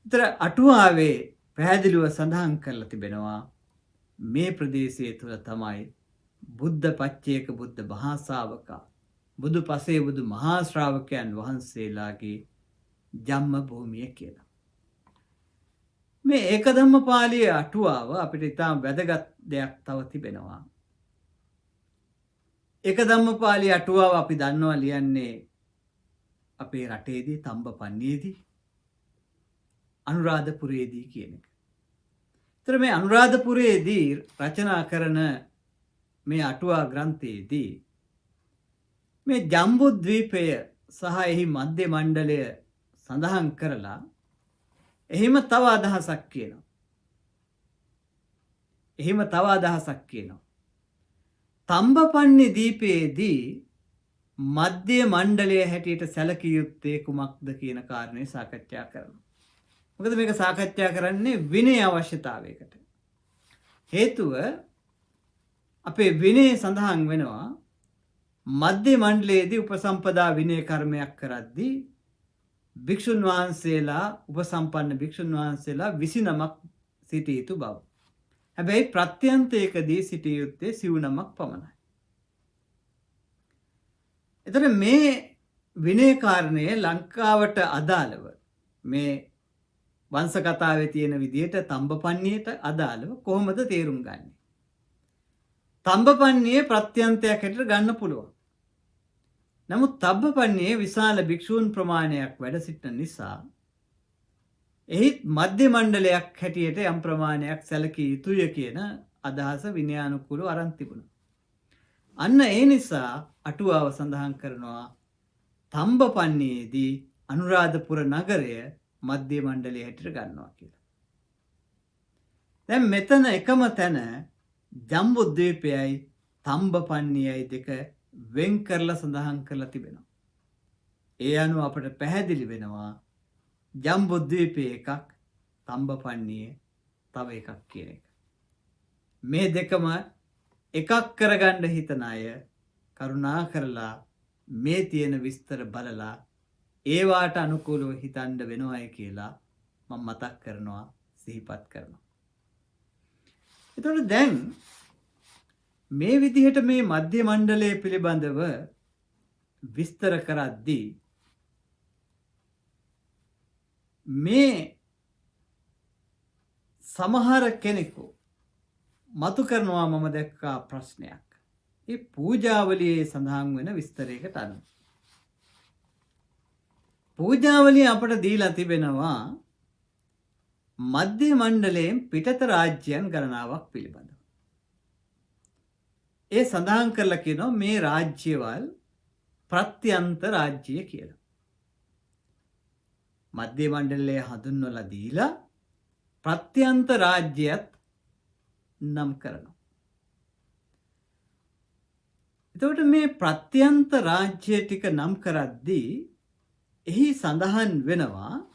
ඒතර අටුවාවේ පැහැදිලිව සඳහන් කරලා තිබෙනවා මේ ප්‍රදේශය තුළ තමයි බුද්ධ පච්චේක බුද්ධ මහා ශාවකා, බුදු පසේ බුදු මහා ශ්‍රාවකයන් වහන්සේලාගේ ජම්ම භූමිය කියලා. මේ ඒකධම්මපාලියේ අටුවාව අපිට ඉතාම වැදගත් දෙයක් තව තිබෙනවා. ඒකධම්මපාලියේ අටුවාව අපි දන්නවා ලියන්නේ අපේ රටේදී තම්බපන්නියේදී, අනුරාධපුරයේදී කියන එක. ඒතර මේ අනුරාධපුරයේදී රචනා කරන මේ අටුවා ග්‍රන්ථයේදී මේ ජම්බුද්වීපය සහ එහි මධ්‍ය මණ්ඩලය සඳහන් කරලා එහෙම තව අදහසක් කියනවා. එහෙම තව අදහසක් කියනවා. තම්බපන්නි දීපයේදී මධ්‍ය මණ්ඩලය හැටියට සැලකිය යුත්තේ කුමක්ද කියන කාරණේ සාකච්ඡා කරනවා. මොකද මේක සාකච්ඡා කරන්නේ විනය අවශ්‍යතාවයකට. හේතුව අපේ විනය සඳහන් වෙනවා මධ්‍ය මණ්ඩලයේදී උපසම්පදා විනය කර්මයක් කරද්දී භික්ෂුන් වහන්සේලා, උපසම්පන්න භික්ෂුන් වහන්සේලා 29ක් සිටිය යුතු බව. හැබැයි ප්‍රත්‍යන්තයකදී සිටිය යුත්තේ 99ක් පමණයි. එතකොට මේ විනය කාරණය ලංකාවට අදාළව මේ වංශ කතාවේ තියෙන විදිහට තම්බපන්නියට අදාළව කොහොමද තේරුම් ගන්නේ? තම්බපන්නියේ ප්‍රත්‍යන්තයක් හැටියට ගන්න පුළුවන්. නමුත් තම්බපන්නියේ විශාල භික්ෂූන් ප්‍රමාණයක් වැඩ සිටින නිසා එහි මධ්‍ය මණ්ඩලයක් හැටියට යම් ප්‍රමාණයක් සැලකිය යුතුය කියන අදහස විනයානුකූලව අරන් තිබුණා. අන්න ඒ නිසා අටුවාව සඳහන් කරනවා තම්බපන්නියේදී අනුරාධපුර නගරය මධ්‍ය මණ්ඩලය හැටියට ගන්නවා කියලා. දැන් මෙතන එකම තැන ජම්බුද්වීපයයි තම්බපන්නියයි දෙක වෙන් කරලා සඳහන් කරලා තිබෙනවා. ඒ අනුව අපට පැහැදිලි වෙනවා ජම්බුද්වීපයේ එකක්, තම්බපන්නියේ තව එකක් කියන එක. මේ දෙකම එකක් කරගන්න හිතන අය කරුණා කරලා මේ තියෙන විස්තර බලලා ඒවාට අනුකූලව හිතන්න වෙනවයි කියලා මම මතක් කරනවා, සිහිපත් කරනවා. එතකොට දැන් මේ විදිහට මේ මධ්‍ය මණ්ඩලය පිළිබඳව විස්තර කරද්දී මේ සමහර කෙනෙකු මතු කරනවා මම දැක්කා ප්‍රශ්නයක්. ඒ පූජාවලියේ සඳහන් වෙන විස්තරයකට අනුව. පූජාවලිය අපට දීලා තිබෙනවා මධ්‍ය මණ්ඩලයෙන් පිටත රාජ්‍යයන් ගණනාවක් පිළිබඳව. ඒ සඳහන් කරලා කියනවා මේ රාජ්‍යවල් ප්‍රත්‍යන්ත රාජ්‍ය කියලා. මධ්‍ය මණ්ඩලය හඳුන්වලා දීලා ප්‍රත්‍යන්ත රාජ්‍යයත් නම් කරනවා. එතකොට මේ ප්‍රත්‍යන්ත රාජ්‍ය ටික නම් කරද්දී එහි සඳහන් වෙනවා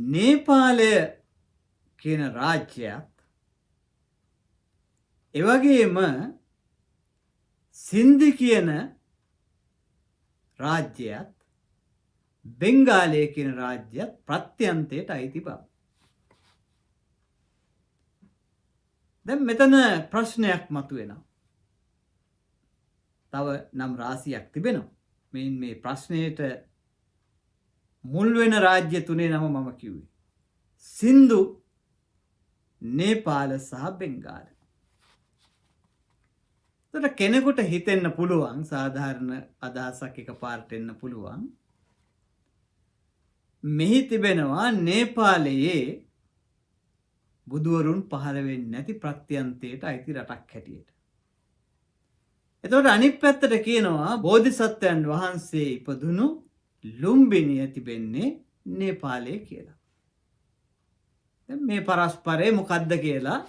නේපාලය කියන රාජ්‍යයත් එවැගේම සින්දි කියන රාජ්‍යයත් බෙන්ගාලය කියන රාජ්‍යයත් ප්‍රත්‍යන්තයට අයිති බව. දැන් මෙතන ප්‍රශ්නයක් මතුවෙනවා. තව නම් රාශියක් තිබෙනවා. මේ ප්‍රශ්නයට මුල් වෙන රාජ්‍ය තුනේ නම මම කිව්වේ. සින්දු, නේපාල සහ බෙන්ගාල. එතකොට කෙනෙකුට හිතෙන්න පුළුවන් සාධාරණ අදහසක් එකපාරට එන්න පුළුවන්. මෙහි තිබෙනවා නේපාලයේ බුදුවරුන් පහළ වෙන්නේ නැති ප්‍රත්‍යන්තයට අයිති රටක් හැටියට. එතකොට අනිත් පැත්තට කියනවා බෝධිසත්වයන් වහන්සේ ඉපදුණු ලුම්බිනිය තිබෙන්නේ නේපාලයේ කියලා. දැන් මේ පරස්පරය මොකද්ද කියලා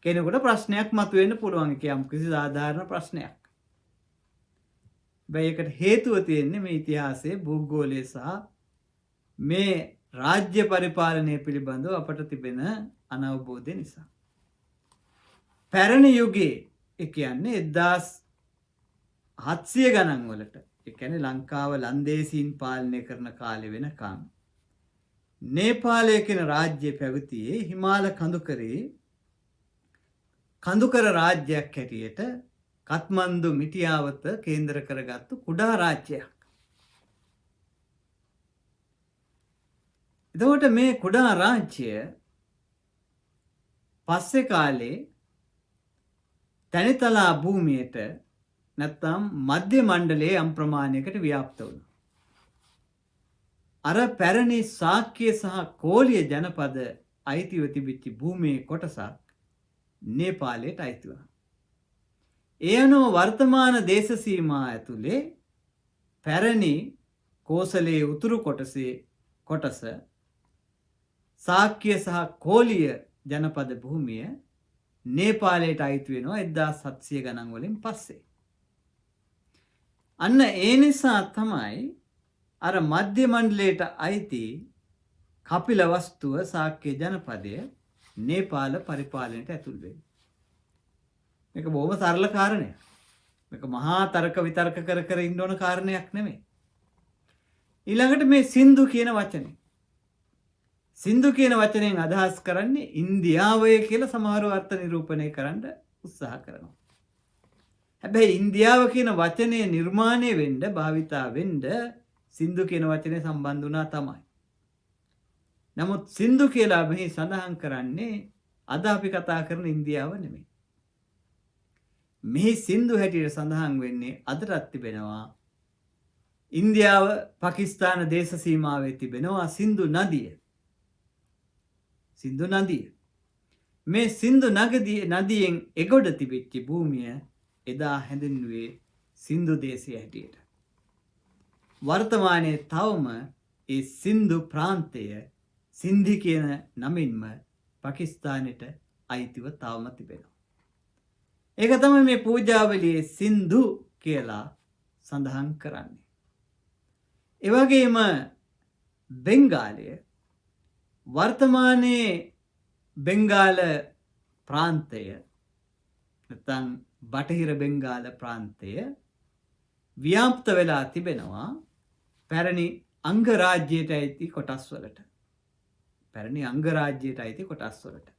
කෙනෙකුට ප්‍රශ්නයක් මතුවෙන්න පුළුවන්. කියම් කිසි සාධාරණ ප්‍රශ්නයක්. ඒකට හේතුව තියෙන්නේ මේ ඉතිහාසයේ භූගෝලයේ සහ මේ රාජ්‍ය පරිපාලනය පිළිබඳව අපට තිබෙන අනවබෝධය නිසා. පැරණි යුගයේ ඒ කියන්නේ 1700 ගණන් වලට ඒ කියන්නේ ලංකාව ලන්දේසීන් පාලනය කරන කාලේ වෙනකන් නේපාලය කියන රාජ්‍ය පැවතියේ හිමාල කඳුකරේ කඳුකර රාජ්‍යයක් හැටියට කත්මන්දු මිටියාවත කේන්ද්‍ර කරගත්තු කුඩා රාජ්‍යයක්. එතකොට මේ කුඩා රාජ්‍ය පස්සේ කාලේ තනිතලා භූමියට නැත්නම් මධ්‍ය මණ්ඩලයේ යම් ප්‍රමාණයකට ව්‍යාප්ත වුණා. අර පැරණි ශාක්‍ය සහ කෝලිය ජනපද අයිතිව තිබිච්ච භූමියේ කොටසක් නේපාලයට අයිති වුණා. ඒ අනුව වර්තමාන දේශ සීමා ඇතුලේ පැරණි කෝසලයේ උතුරු කොටස ශාක්‍ය සහ කෝලිය ජනපද භූමිය නේපාලයට අයිති වෙනවා 1700 ගණන් වලින් පස්සේ. අන්න ඒ නිසා තමයි අර මධ්‍ය මණ්ඩලයට අයිති කපිලවස්තුව ශාක්‍ය ජනපදය නේපාල පරිපාලනයට ඇතුල් වෙන්නේ. මේක බොහොම සරල කාරණයක්. මේක මහා තර්ක විතර්ක කර ඉන්න ඕන කාරණයක් නෙමෙයි. ඊළඟට මේ සින්දු කියන වචනේ. සින්දු කියන වචනයෙන් අදහස් කරන්නේ ඉන්දියාවය කියලා සමහරව අර්ථ නිරූපණය කරන්න උත්සාහ කරනවා. හැබැයි ඉන්දියාව කියන වචනේ නිර්මාණය වෙන්න භාවිතා වෙන්න සින්දු කියන වචනේ සම්බන්ධ වුණා තමයි. නමුත් සින්දු කියලා මෙහි සඳහන් කරන්නේ අද අපි කතා කරන ඉන්දියාව නෙමෙයි. මෙහි සින්දු හැටියට සඳහන් වෙන්නේ අදටත් තිබෙනවා ඉන්දියාව පාකිස්තාන දේශ සීමාවේ තිබෙනවා සින්දු නදිය. සින්දු නදිය. මේ සින්දු නදියෙන් එගොඩ තිබෙච්ච භූමිය එදා හැඳින්වුවේ සින්දු දේශය හැටියට. වර්තමානයේ තවම ඒ සින්දු ප්‍රාන්තය සින්ධි කියන නමින්ම පාකිස්තානයට අයිතිව තවම තිබෙනවා. ඒක තමයි මේ පූජාවලියේ සින්දු කියලා සඳහන් කරන්නේ. ඒ වගේම බෙන්ගාලය වර්තමානයේ බෙන්ගාල ප්‍රාන්තය නැත්නම් බටහිර බෙන්ගාල ප්‍රාන්තය ව්‍යාප්ත වෙලා තිබෙනවා පැරණි අංගරාජ්‍යයට අයිති කොටස් වලට. පැරණි අංගරාජ්‍යයට අයිති කොටස් වලට.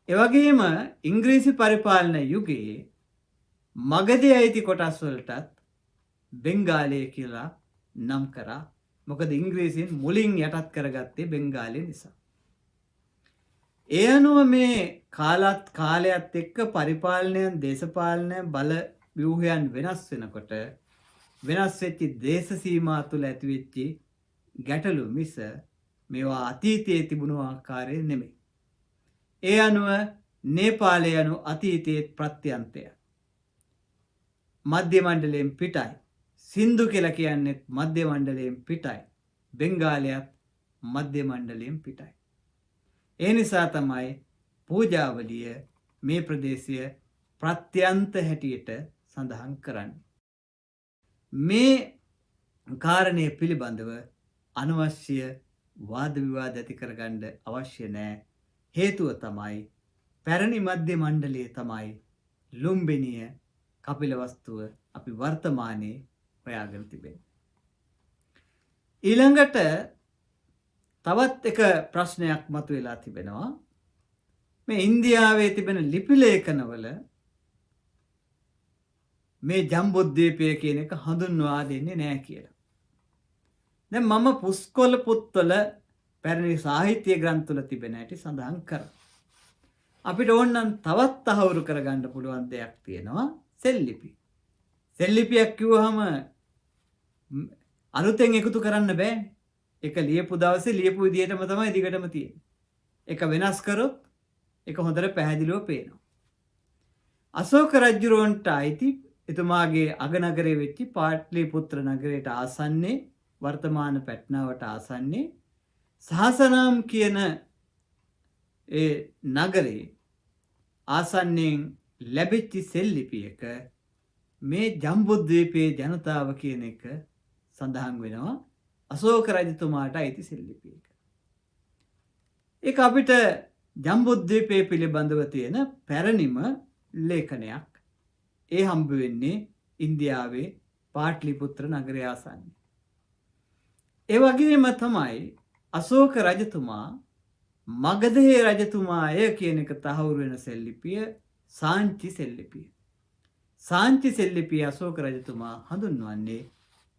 ඒ වගේම ඉංග්‍රීසි පරිපාලන යුගයේ මගධයේ අයිති කොටස් වලටත් බෙන්ගාලය කියලා නම් කරා. මොකද ඉංග්‍රීසියෙන් මුලින් යටත් කරගත්තේ බෙන්ගාලය නිසා. ඒ අනුව මේ කාලයත් එක්ක පරිපාලනයන් දේශපාලනයන් බල ව්‍යුහයන් වෙනස් වෙනකොට වෙනස් වෙච්ච දේශ සීමා තුළ ඇතිවෙච්ච ගැටලු මිස මේවා අතීතයේ තිබුණු ආකාරය නෙමෙයි. ඒ අනුව නේපාලය යනු අතීතයේ ප්‍රත්‍යන්තය. මධ්‍ය මණ්ඩලයෙන් පිටයි. සින්දු කියලා කියන්නේත් මධ්‍ය මණ්ඩලයෙන් පිටයි. බෙන්ගාලයත් මධ්‍ය මණ්ඩලයෙන් පිටයි. ඒ නිසා තමයි පූජාවලිය මේ ප්‍රදේශය ප්‍රත්‍යන්ත හැටියට සඳහන් කරන්නේ. මේ කාරණය පිළිබඳව අනවශ්‍ය වාද විවාද ඇති කරගන්න අවශ්‍ය නැහැ. හේතුව තමයි පැරණි මධ්‍ය මණ්ඩලයේ තමයි ලුම්බිනිය කපිලවස්තුව අපි වර්තමානයේ හොයාගෙන තිබෙන්නේ. ඊළඟට තවත් එක ප්‍රශ්නයක් මතුවලා තිබෙනවා. මේ ඉන්දියාවේ තිබෙන ලිපි ලේඛනවල මේ ජම්බුද්වීපය කියන එක හඳුන්වා දෙන්නේ නැහැ කියලා. දැන් මම පුස්කොළ පොත්වල පැරණි සාහිත්‍ය ග්‍රන්ථවල තිබෙන හැටි සඳහන් කරා. අපිට ඕනනම් තවත් තහවුරු කරගන්න පුළුවන් දෙයක් තියෙනවා සෙල්ලිපි. සෙල්ලිපියක් කිව්වහම අලුතෙන් එකතු කරන්න බෑනේ. ඒක ලියපු දවසේ ලියපු විදිහටම තමයි දිගටම තියෙන්නේ. ඒක වෙනස් කරොත් ඒක හොඳට පැහැදිලිව පේනවා. අශෝක රජුරවන්ට අයිති එතුමාගේ අගනගරයේ වෙච්ච පාට්ලිපුත්‍ර නගරයට ආසන්නේ වර්තමාන පැට්නාවට ආසන්නේ සහසනම් කියන ඒ නගරේ ආසන්නයෙන් ලැබිච්ච සෙල්ලිපියක මේ ජම්බුද්වීපයේ ජනතාව කියන එක සඳහන් වෙනවා. අශෝක රජතුමාට අයිති සෙල්ලිපියක. ඒක අපිට ජම්බුද්වීපයේ පිළිබඳව තියෙන පැරණිම ලේඛනයක්. ඒ හම්බ වෙන්නේ ඉන්දියාවේ පාට්ලිපුත්‍ර නගරය ආසන්නේ. ඒ වගේම තමයි අශෝක රජතුමා මගධයේ රජතුමාය කියන එක තහවුරු වෙන සෙල්ලිපිය සාංචි සෙල්ලිපිය. සාංචි සෙල්ලිපිය අශෝක රජතුමා හඳුන්වන්නේ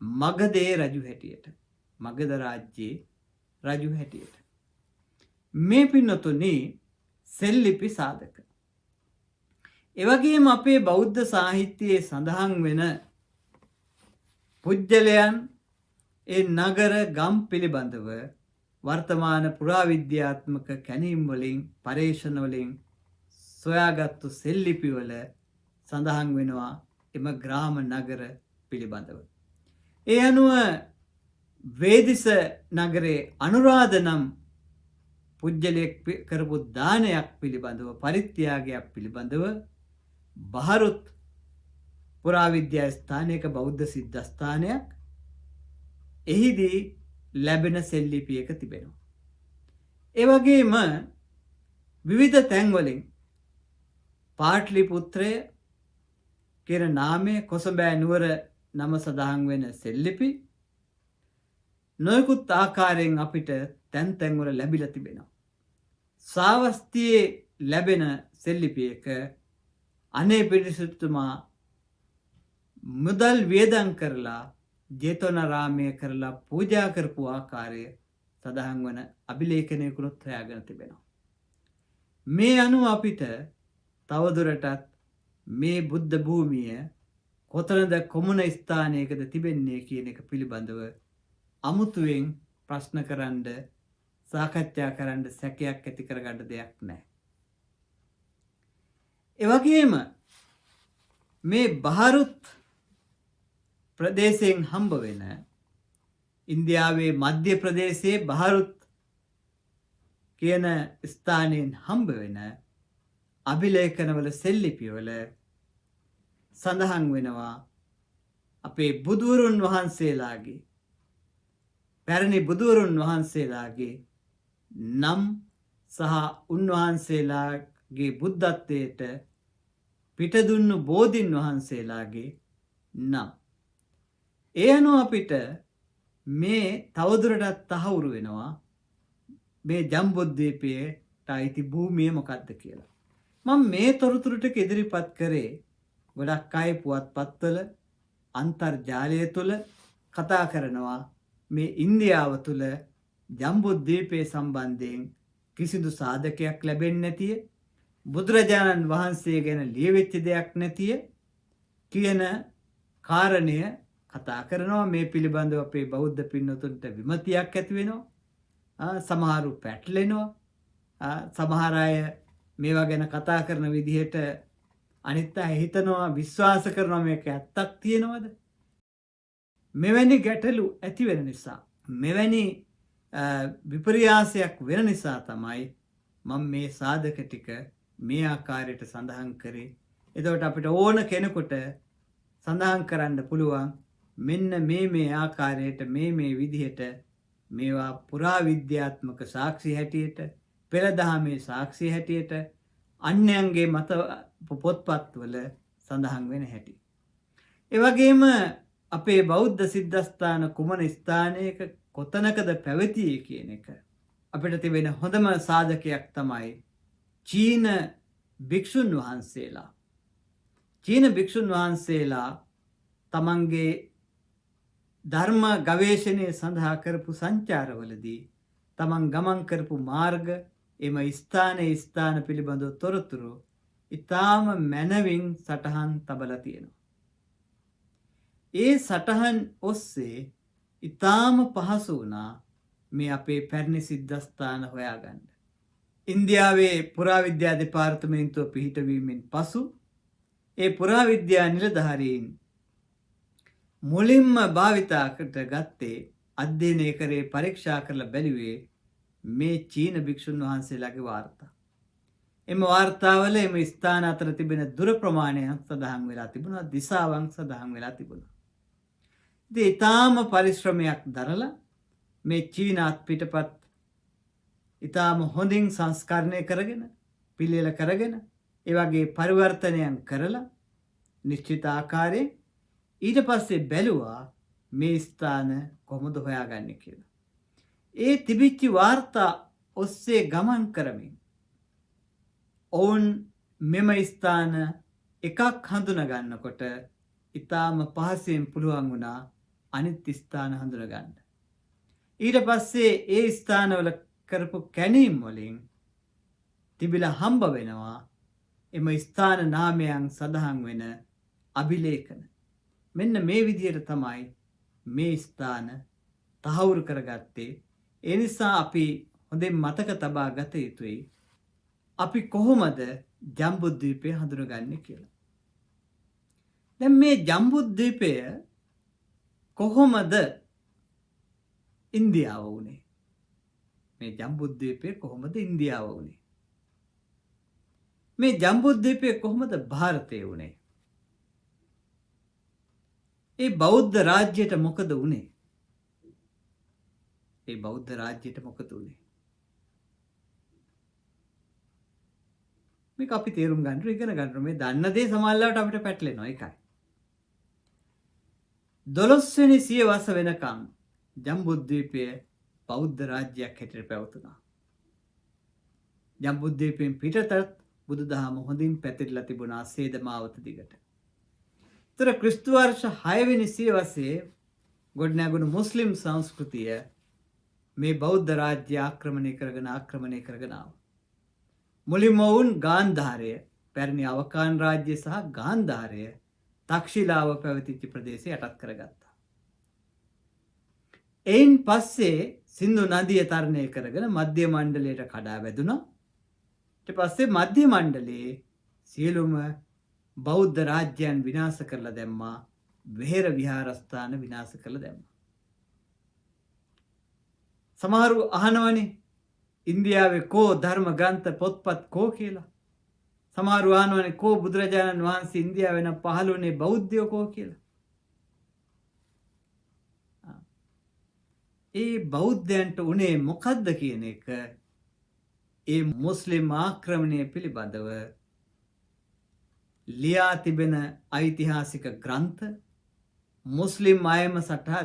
මගධයේ රජු හැටියට. මගධ රාජ්‍යයේ රජු හැටියට. මේ පින්නතුනි සෙල්ලිපි සාධක. එවැගේම අපේ බෞද්ධ සාහිත්‍යයේ සඳහන් වෙන පුජ්‍යලයන් ඒ නගර ගම් පිළිබඳව වර්තමාන පුරාවිද්‍යාත්මක කැණීම් වලින් පරීක්ෂණ වලින් සොයාගත්තු සෙල්ලිපිවල සඳහන් වෙනවා එම ග්‍රාම නගර පිළිබඳව. ඒ අනුව වේදිස නගරේ අනුරාධ නම් පුජ්‍යලයක් කරපු දානයක් පිළිබඳව පරිත්‍යාගයක් පිළිබඳව බහරුත් පුරාවිද්‍යා ස්ථානයක බෞද්ධ සිද්ධස්ථානයක් එහිදී ලැබෙන සෙල්ලිපියක තිබෙනවා. ඒ වගේම විවිධ තැන්වලින් පාට්ලිපුත්‍රය කියන නාමය කොසඹෑ නුවර නම සඳහන් වෙන සෙල්ලිපි නොයෙකුත් ආකාරයෙන් අපිට තැන් තැන්වල ලැබිලා තිබෙනවා. ශ්‍රාවස්තියේ ලැබෙන සෙල්ලිපියක අනේ පිරිසතුමා මුදල් වියදම් කරලා ජේතවනාරාමය කරලා පූජා කරපු ආකාරය සඳහන් වන අභිලේඛනයකුත් හොයාගෙන තිබෙනවා. මේ අනුව අපිට තවදුරටත් මේ බුද්ධ භූමිය කොතනද කොමුණ ස්ථානයකද තිබෙන්නේ කියන එක පිළිබඳව අමුතුවෙන් ප්‍රශ්න කරන්න සාකච්ඡා කරන්න සැකයක් ඇති කරගන්න දෙයක් නැහැ. එවැගේම මේ බහරුත් ප්‍රදේශයෙන් හම්බ වෙන ඉන්දියාවේ මධ්‍ය ප්‍රදේශයේ බහරුත් කියන ස්ථානයෙන් හම්බ වෙන අභිලේඛනවල සෙල්ලිපිවල සඳහන් වෙනවා අපේ බුදුවරුන් වහන්සේලාගේ පැරණි බුදුවරුන් වහන්සේලාගේ නම් සහ උන්වහන්සේලාගේ බුද්ධත්වයට පිටදුන්නු බෝධින් වහන්සේලාගේ නම්. ඒ අනුව අපිට මේ තවදුරටත් තහවුරු වෙනවා මේ ජම්බුද්වීපයට අයිති භූමිය මොකක්ද කියලා. මම මේ තොරතුරු ටික ඉදිරිපත් කරේ ගොඩක් අය පුවත්පත්වල අන්තර්ජාලය තුල කතා කරනවා මේ ඉන්දියාව තුල ජම්බුද්වීපයේ සම්බන්ධයෙන් කිසිදු සාධකයක් ලැබෙන්නේ නැතිය බුදුරජාණන් වහන්සේ ගැන ලියවිච්ච දෙයක් නැතිය කියන කාරණය කතා කරනවා. මේ පිළිබඳව අපේ බෞද්ධ පින්නතුන්ට විමතියක් ඇති වෙනවා. සමහරු පැටලෙනවා. සමහර අය මේවා ගැන කතා කරන විදිහට අනිත් අය හිතනවා විශ්වාස කරනවා මේක ඇත්තක් තියෙනවද? මෙවැනි ගැටලු ඇති වෙන නිසා මෙවැනි විපර්යාසයක් වෙන නිසා තමයි මම මේ සාධක ටික මේ ආකාරයට සඳහන් කරේ. එතකොට අපිට ඕන කෙනෙකුට සඳහන් කරන්න පුළුවන් මෙන්න මේ ආකාරයට මේ විදිහට මේවා පුරාවිද්‍යාත්මක සාක්ෂි හැටියට පෙරදහමේ සාක්ෂි හැටියට අන්‍යයන්ගේ මත පොත්පත්වල සඳහන් වෙන හැටි. ඒ වගේම අපේ බෞද්ධ සිද්ධස්ථාන කුමන ස්ථානයක කොතනකද පැවතියේ කියන එක අපිට තිබෙන හොඳම සාධකයක් තමයි චීන භික්ෂුන් වහන්සේලා. චීන භික්ෂුන් වහන්සේලා තමන්ගේ ධර්ම ගවේෂණය සඳහා කරපු සංචාරවලදී තමන් ගමන් කරපු මාර්ග එම ස්ථාන පිළිබඳව තොරතුරු ඉතාම මැනවින් සටහන් තබලා තියෙනවා. ඒ සටහන් ඔස්සේ ඉතාම පහසු වුණා මේ අපේ පැරණි සිද්ධස්ථාන හොයාගන්න. ඉන්දියාවේ පුරාවිද්‍යා දෙපාර්තමේන්තුව පිහිටවීමෙන් පසු ඒ පුරාවිද්‍යා නිලධාරීන් මුලින්ම භාවිතාකට ගත්තේ අධ්‍යයනය කරේ පරීක්ෂා කරලා බැලුවේ මේ චීන භික්ෂුන් වහන්සේලාගේ වාර්තා. එම වාර්තාවල එම ස්ථාන අතර තිබෙන දුර ප්‍රමාණයක් සඳහන් වෙලා තිබුණා, දිසාවන් සඳහන් වෙලා තිබුණා. ඉතින් ඊටාම පරිශ්‍රමයක් දරලා මේ චීනාත් පිටපත් ඊටාම හොඳින් සංස්කරණය කරගෙන පිළියෙල කරගෙන ඒ වගේ පරිවර්තනයන් කරලා නිශ්චිත ආකාරයෙන් ඊට පස්සේ බැලුවා මේ ස්ථාන කොහොමද හොයාගන්නේ කියලා. ඒ තිබිච්ච වාර්තා ඔස්සේ ගමන් කරමින් ඔවුන් මෙම ස්ථාන එකක් හඳුනා ගන්නකොට ඊටාම පහසෙන් පුළුවන් වුණා අනිත් ස්ථාන හඳුනා ගන්න. ඊට පස්සේ ඒ ස්ථානවල කරපු කැණීම් වලින් තිබිලා හම්බ වෙනවා එම ස්ථාන නාමයන් සඳහන් වෙන අභිලේඛන. මෙන්න මේ විදිහට තමයි මේ ස්ථාන තහවුරු කරගත්තේ. ඒ නිසා අපි හොඳින් මතක තබා ගත යුතුයි අපි කොහොමද ජම්බුද්වීපය හඳුනගන්නේ කියලා. දැන් මේ ජම්බුද්වීපය කොහොමද ඉන්දියාව වුණේ? මේ ජම්බුද්වීපය කොහොමද ඉන්දියාව වුණේ? මේ ජම්බුද්වීපය කොහොමද ಭಾರತය වුණේ? ඒ බෞද්ධ රාජ්‍යයට මොකද වුණේ? ඒ බෞද්ධ රාජ්‍යයට මොකද වුණේ? මේක අපි තේරුම් ගන්න ඉගෙන ගන්න මේ දන්න දේ සමහරවිට අපිට පැටලෙනවා. ඒකයි 12 වෙනි සියවස වෙනකම් ජම්බුද්වීපය බෞද්ධ රාජ්‍යයක් හැටියට පැවතුණා. ජම්බුද්වීපයෙන් පිටතට බුදුදහම හොඳින් පැතිරලා තිබුණා සේදමාවත දිගට. තර ක්‍රිස්තු වර්ෂ 6 වෙනි සියවසේ ගොඩනැගුණු මුස්ලිම් සංස්කෘතිය මේ බෞද්ධ රාජ්‍ය ආක්‍රමණය කරගෙන ආවා. මුලින්ම වුන් ගාන්ධාරය පැරණි අවකාන් රාජ්‍ය සහ ගාන්ධාරය තක්ෂිලාව පැවතිච්ච ප්‍රදේශය යටත් කරගත්තා. එයින් පස්සේ සින්දු නදිය තරණය කරගෙන මධ්‍ය මණ්ඩලයට කඩා වැදුණා. ඊට පස්සේ මධ්‍ය මණ්ඩලයේ සියලුම බෞද්ධ රාජ්‍යයන් විනාශ කරලා දැම්මා. වෙහෙර විහාරස්ථාන විනාශ කරලා දැම්මා. සමහරු අහනවනේ ඉන්දියාවේ කෝ ධර්ම ග්‍රන්ථ පොත්පත් කෝ කියලා. සමහරු අහනවනේ කෝ බුදුරජාණන් වහන්සේ ඉන්දියාවේ නම් පහළ වුණේ බෞද්ධයෝ කෝ කියලා. ඒ බෞද්ධයන්ට උනේ මොකද්ද කියන එක ඒ මුස්ලිම් ආක්‍රමණය පිළිබඳව ලියා තිබෙන ඓතිහාසික ග්‍රන්ථ මුස්ලිම් අයම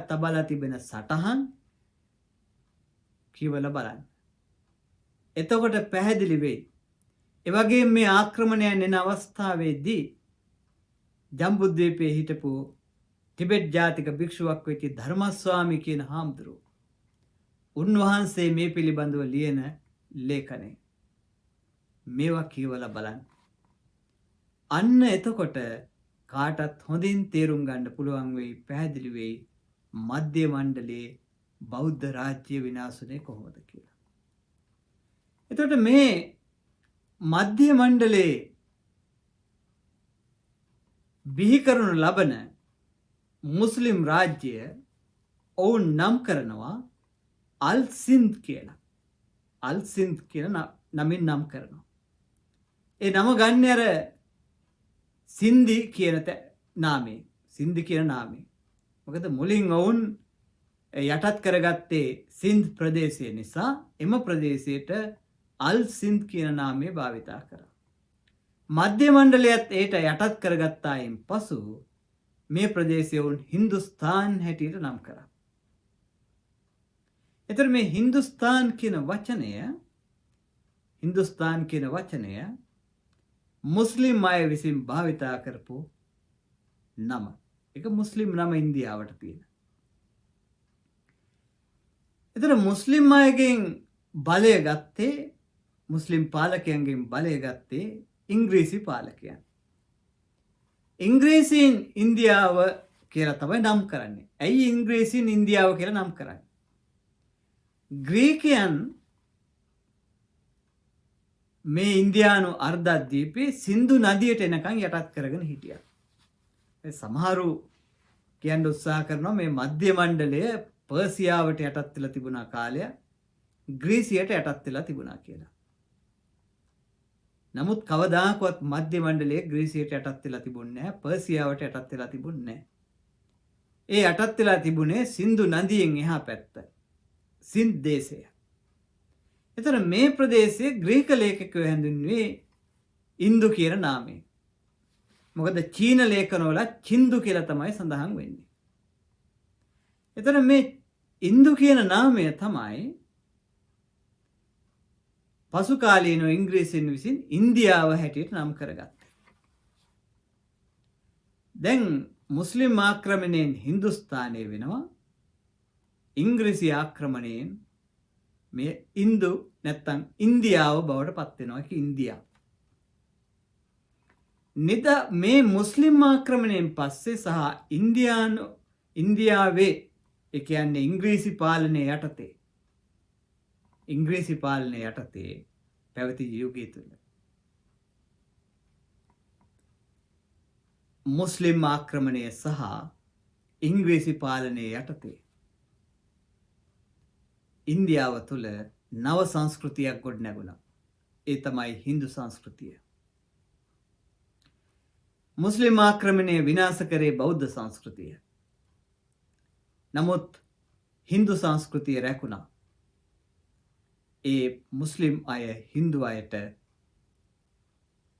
තබලා තිබෙන සටහන් කියවලා බලන්න. එතකොට පැහැදිලි වෙයි. ඒ වගේම මේ ආක්‍රමණයන් එන අවස්ථාවේදී ජම්බුද්වීපයේ හිටපු ටිබෙට් ජාතික භික්ෂුවක් වෙච්ච ධර්මස්වාමී කියන හාමුදුරුවෝ උන්වහන්සේ මේ පිළිබඳව ලියන ලේඛනය මේවා කියවලා බලන්න. අන්න එතකොට කාටත් හොඳින් තේරුම් ගන්න පුළුවන් වෙයි, පැහැදිලි වෙයි මධ්‍ය මණ්ඩලයේ බෞද්ධ රාජ්‍ය විනාශුනේ කොහොමද කියලා. එතකොට මේ මධ්‍ය මණ්ඩලයේ බිහි කරනු ලබන මුස්ලිම් රාජ්‍ය ඔවුන් නම් කරනවා අල් සින්ද් කියලා. අල් සින්ද් කියන නමින් නම් කරනවා. ඒ නම ගන්න අර සින්දි කියන නාමේ. සින්දි කියන නාමේ. මොකද මුලින් ඔවුන් යටත් කරගත්තේ සින්ද් ප්‍රදේශය නිසා එම ප්‍රදේශයට අල් සින්ද් කියන නාමය භාවිතා කරා. මධ්‍ය මණ්ඩලයත් ඒට යටත් කරගත්තායින් පසු මේ ප්‍රදේශය වුන් හින්දුස්තාන් හැටියට නම් කරා. එතකොට මේ හින්දුස්තාන් කියන වචනය මුස්ලිම් අය විසින් භාවිතා කරපු නම. ඒක මුස්ලිම් නම ඉන්දියාවට තියෙන. එතකොට මුස්ලිම් අයගෙන් බලය ගත්තේ මුස්ලිම් පාලකයන්ගෙන් බලය ගත්තේ ඉංග්‍රීසි පාලකයන්. ඉංග්‍රීසීන් ඉන්දියාව කියලා තමයි නම් කරන්නේ. ඇයි ඉංග්‍රීසීන් ඉන්දියාව කියලා නම් කරන්නේ? ග්‍රීකයන් මේ ඉන්දියානු අර්ධද්වීපේ සින්දු නදියට එනකන් යටත් කරගෙන හිටියා. සමහරු කියන්න උත්සාහ කරනවා මේ මධ්‍ය මණ්ඩලය පර්සියාවට යටත් වෙලා තිබුණා කාලයක් ග්‍රීසියට යටත් වෙලා තිබුණා කියලා. නමුත් කවදාකවත් මධ්‍ය මණ්ඩලයේ ග්‍රීසියට යටත් වෙලා තිබුණේ නැහැ. පර්සියාවට යටත් වෙලා තිබුණේ නැහැ. ඒ යටත් වෙලා තිබුණේ සින්දු නදියෙන් එහා පැත්ත. සින්ද් දේශය. එතන මේ ප්‍රදේශයේ ග්‍රීක ලේඛකයෝ හැඳින්වුවේ ඉන්දු කියන නාමයෙන්. මොකද චීන ලේඛනවල චින්දු කියලා තමයි සඳහන් වෙන්නේ. එතන මේ ඉන්දු කියන නාමය තමයි පසු කාලීනව ඉංග්‍රීසින් විසින් ඉන්දියාව හැටියට නම් කරගත්තේ. දැන් මුස්ලිම් ආක්‍රමණයෙන් හින්දුස්තානය වෙනවා. ඉංග්‍රීසි ආක්‍රමණයෙන් මේ ඉන්දු නැත්තම් ඉන්දියාව බවට පත් වෙනවා. ඉන්දියාව. මේ මුස්ලිම් ආක්‍රමණයෙන් පස්සේ සහ ඉන්දියාවේ ඒ කියන්නේ ඉංග්‍රීසි පාලනය යටතේ පැවති යුගය තුළ මුස්ලිම් ආක්‍රමණය සහ ඉංග්‍රීසි පාලනය යටතේ ඉන්දියාව තුළ නව සංස්කෘතියක් ගොඩ නැගුණා. ඒ තමයි හින්දු සංස්කෘතිය. මුස්ලිම් ආක්‍රමණය විනාශ කරේ බෞද්ධ සංස්කෘතිය. නමුත් හින්දු සංස්කෘතිය රැකුණා. ඒ මුස්ලිම් අය හින්දු අයට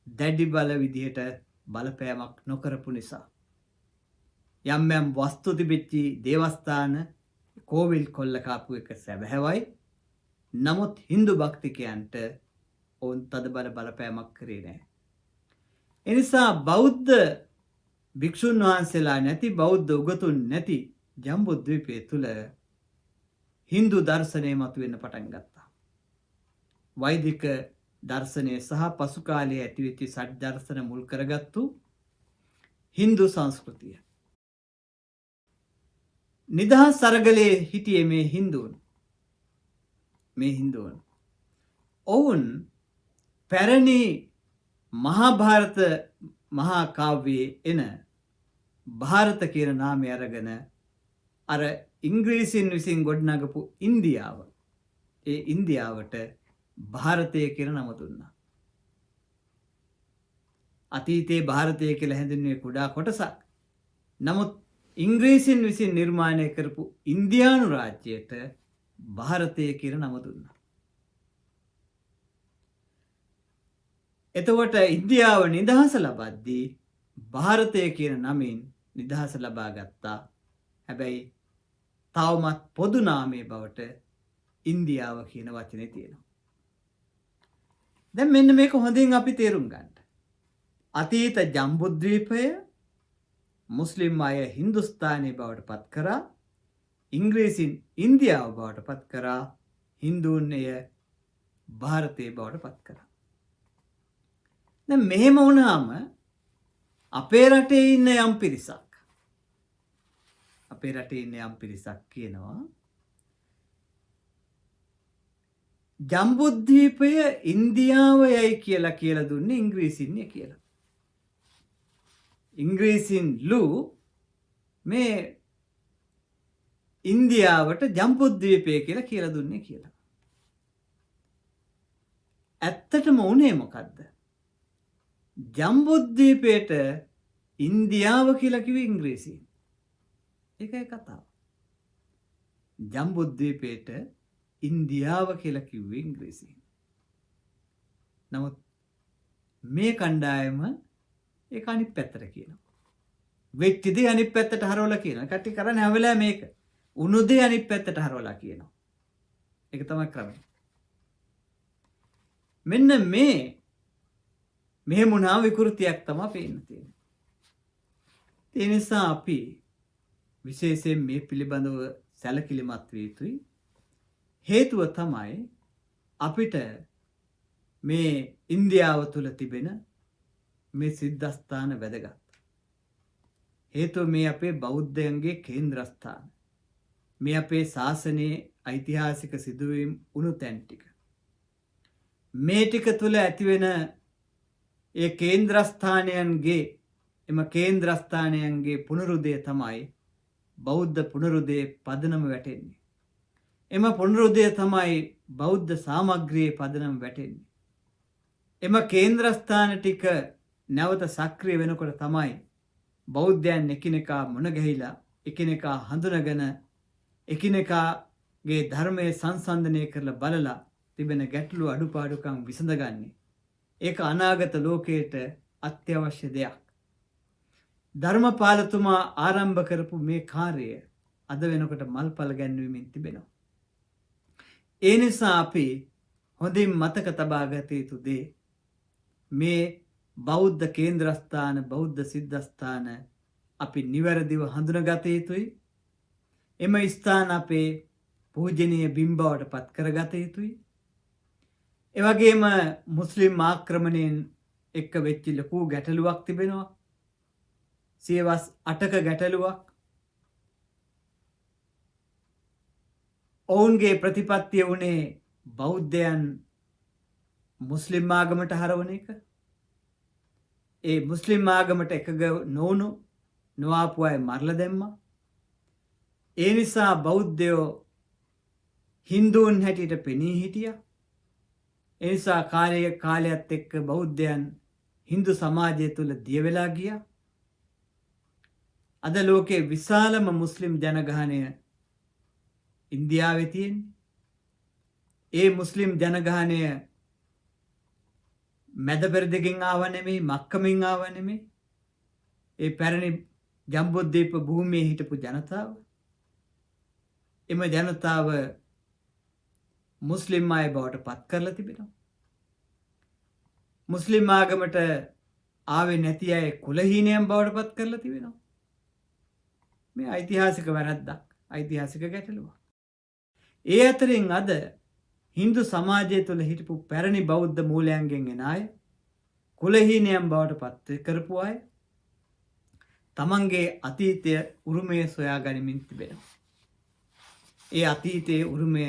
දැඩි බල විදිහට බලපෑමක් නොකරපු නිසා යම් වස්තු තිබෙච්චි දේවස්ථාන කෝවිල් කොල්ල කාපු එක සැබෑවයි. නමුත් හින්දු භක්තිකයන්ට ඔවුන් තද බලපෑමක් කරේ නැහැ. එනිසා බෞද්ධ භික්ෂුන් වහන්සේලා නැති බෞද්ධ උගතුන් නැති ජම්බුද්වීපය තුළ හින්දු දර්ශනය මතුවෙන්න පටන් ගත්තා. වෛදික දර්ශනය සහ පසු කාලයේ ඇතිවෙච්ච සට් දර්ශන මුල් කරගත්තු හින්දු සංස්කෘතිය. නිදහස් අරගලයේ හිටියේ මේ හින්දුන්. ඔවුන් පැරණි මහාභාරත මහා කාව්‍යයේ එන භාරත කියන නාමය අරගෙන අර ඉංග්‍රීසින් විසින් ගොඩනගපු ඉන්දියාව ඒ ඉන්දියාවට භාරතය කියන නම දුන්නා. අතීතයේ භාරතය කියලා හැඳින්වුවේ කුඩා කොටසක්. නමුත් ඉංග්‍රීසින් විසින් නිර්මාණය කරපු ඉන්දියානු රාජ්‍යයට භාරතය කියන නම දුන්නා. එතකොට ඉන්දියාව නිදහස ලබද්දී භාරතය කියන නමින් නිදහස ලබා ගත්තා. හැබැයි තවමත් පොදු නාමයේ බවට ඉන්දියාව කියන වචනේ තියෙනවා. දැන් මෙන්න මේක හොඳින් අපි තේරුම් ගන්න. අතීත ජම්බුද්වීපය මුස්ලිම් අය හින්දුස්තානය බවට පත් කරා. ඉංග්‍රීසින් ඉන්දියාව බවට පත් කරා. හින්දුන් එය භාරතය බවට පත් කරා. දැන් මෙහෙම වුණාම අපේ රටේ ඉන්න යම් පිරිසක් කියනවා ජම්බුද්වීපය ඉන්දියාව යයි කියලා දුන්නේ ඉංග්‍රීසින්නේ කියලා. ඉංග්‍රීසින් ලු මේ ඉන්දියාවට ජම්බුද්වීපය කියලා දුන්නේ කියලා. ඇත්තටම උනේ මොකද්ද? ජම්බුද්වීපයට ඉන්දියාව කියලා කිව්වේ ඉංග්‍රීසියෙන්. ඒකයි කතාව. ජම්බුද්වීපයට ඉන්දියාව කියලා කිව්වේ ඉංග්‍රීසියෙන්. නමුත් මේ කණ්ඩායම ඒක අනිත් පැත්තට කියනවා. වෙච්ච දේ අනිත් පැත්තට හරවලා කියනවා. කට්ටිය කරන්නේ හැම වෙලාවෙම මේක. උණු දේ අනිත් පැත්තට හරවලා කියනවා. ඒක තමයි ක්‍රමය. මෙන්න මේ මොනවා විකෘතියක් තමයි පේන්න තියෙන්නේ. ඒ නිසා අපි විශේෂයෙන් මේ පිළිබඳව සැලකිලිමත් විය යුතුයි. හේතුව තමයි අපිට මේ ඉන්දියාව තුල තිබෙන මේ සිද්ධාස්ථාන වැදගත්. හේතුව මේ අපේ බෞද්ධයන්ගේ කේන්ද්‍රස්ථාන. මේ අපේ ශාසනයේ ඓතිහාසික සිදුවීම් උණු තැන් ටික. මේ ටික තුල ඇතිවෙන ඒ කේන්ද්‍රස්ථානයන්ගේ පුනරුදය තමයි බෞද්ධ පුනරුදයේ පදනම වැටෙන්නේ. එම පුනරුදය තමයි බෞද්ධ සාමග්‍රියේ පදනම වැටෙන්නේ. එම කේන්ද්‍රස්ථාන ටික නැවත සක්‍රිය වෙනකොට තමයි බෞද්ධයන් එකිනෙකා මුණ ගැහිලා එකිනෙකා හඳුනගෙන එකිනෙකාගේ ධර්මයේ සංසන්දනය කරලා බලලා තිබෙන ගැටලු අඩුපාඩුකම් විසඳගන්නේ. ඒක අනාගත ලෝකයට අත්‍යවශ්‍ය දෙයක්. ධර්මපාලතුමා ආරම්භ කරපු මේ කාර්යය අද වෙනකොට මල්පල ගැන්වීමෙන් තිබෙනවා. ඒ නිසා අපි හොඳින් මතක තබා ගත යුතු දේ මේ බෞද්ධ කේන්ද්‍රස්ථාන බෞද්ධ සිද්ධාස්ථාන අපි නිවැරදිව හඳුනාගත යුතුයි. එම ස්ථාන අපේ පූජනීය බිම් බවට පත් කරගත යුතුයි. ඒ වගේම මුස්ලිම් ආක්‍රමණයෙන් එක්ක වෙච්ච ලොකු ගැටලුවක් තිබෙනවා. සියවස් 8ක ගැටලුවක්. ඔවුන්ගේ ප්‍රතිපත්තිය වුණේ බෞද්ධයන් මුස්ලිම් ආගමට හරවන එක. ඒ මුස්ලිම් ආගමට එකග නොආපු අය මරලා දැම්මා. ඒ නිසා බෞද්ධයෝ හින්දුන් හැටියට පෙනී හිටියා. ඒ නිසා කාලයත් එක්ක බෞද්ධයන් හින්දු සමාජය තුළ දිය වෙලා ගියා. අද ලෝකේ විශාලම මුස්ලිම් ජනගහනය ඉන්දියාවේ තියෙන්නේ. ඒ මුස්ලිම් ජනගහනය මැද පෙරදිගින් ආව නෙමෙයි, මක්කමින් ආව නෙමෙයි. ඒ පැරණි ජම්බුද්වීප භූමියේ හිටපු ජනතාව. එම ජනතාව මුස්ලිම් අය බවට පත් කරලා තිබෙනවා. මුස්ලිම් ආගමට ආවේ නැති අය කුලහීනයන් බවට පත් කරලා තිබෙනවා. මේ ඓතිහාසික වැරද්දක්, ඓතිහාසික ගැටලුවක්. ඒ අතරින් අද හින්දු සමාජය තුළ හිටපු පැරණි බෞද්ධ මූලයන්ගෙන් එන අය, කුලහීනයන් බවට පත් කරපු අය තමන්ගේ අතීතය උරුමය සොයා ගනිමින් තිබෙනවා. ඒ අතීතයේ උරුමය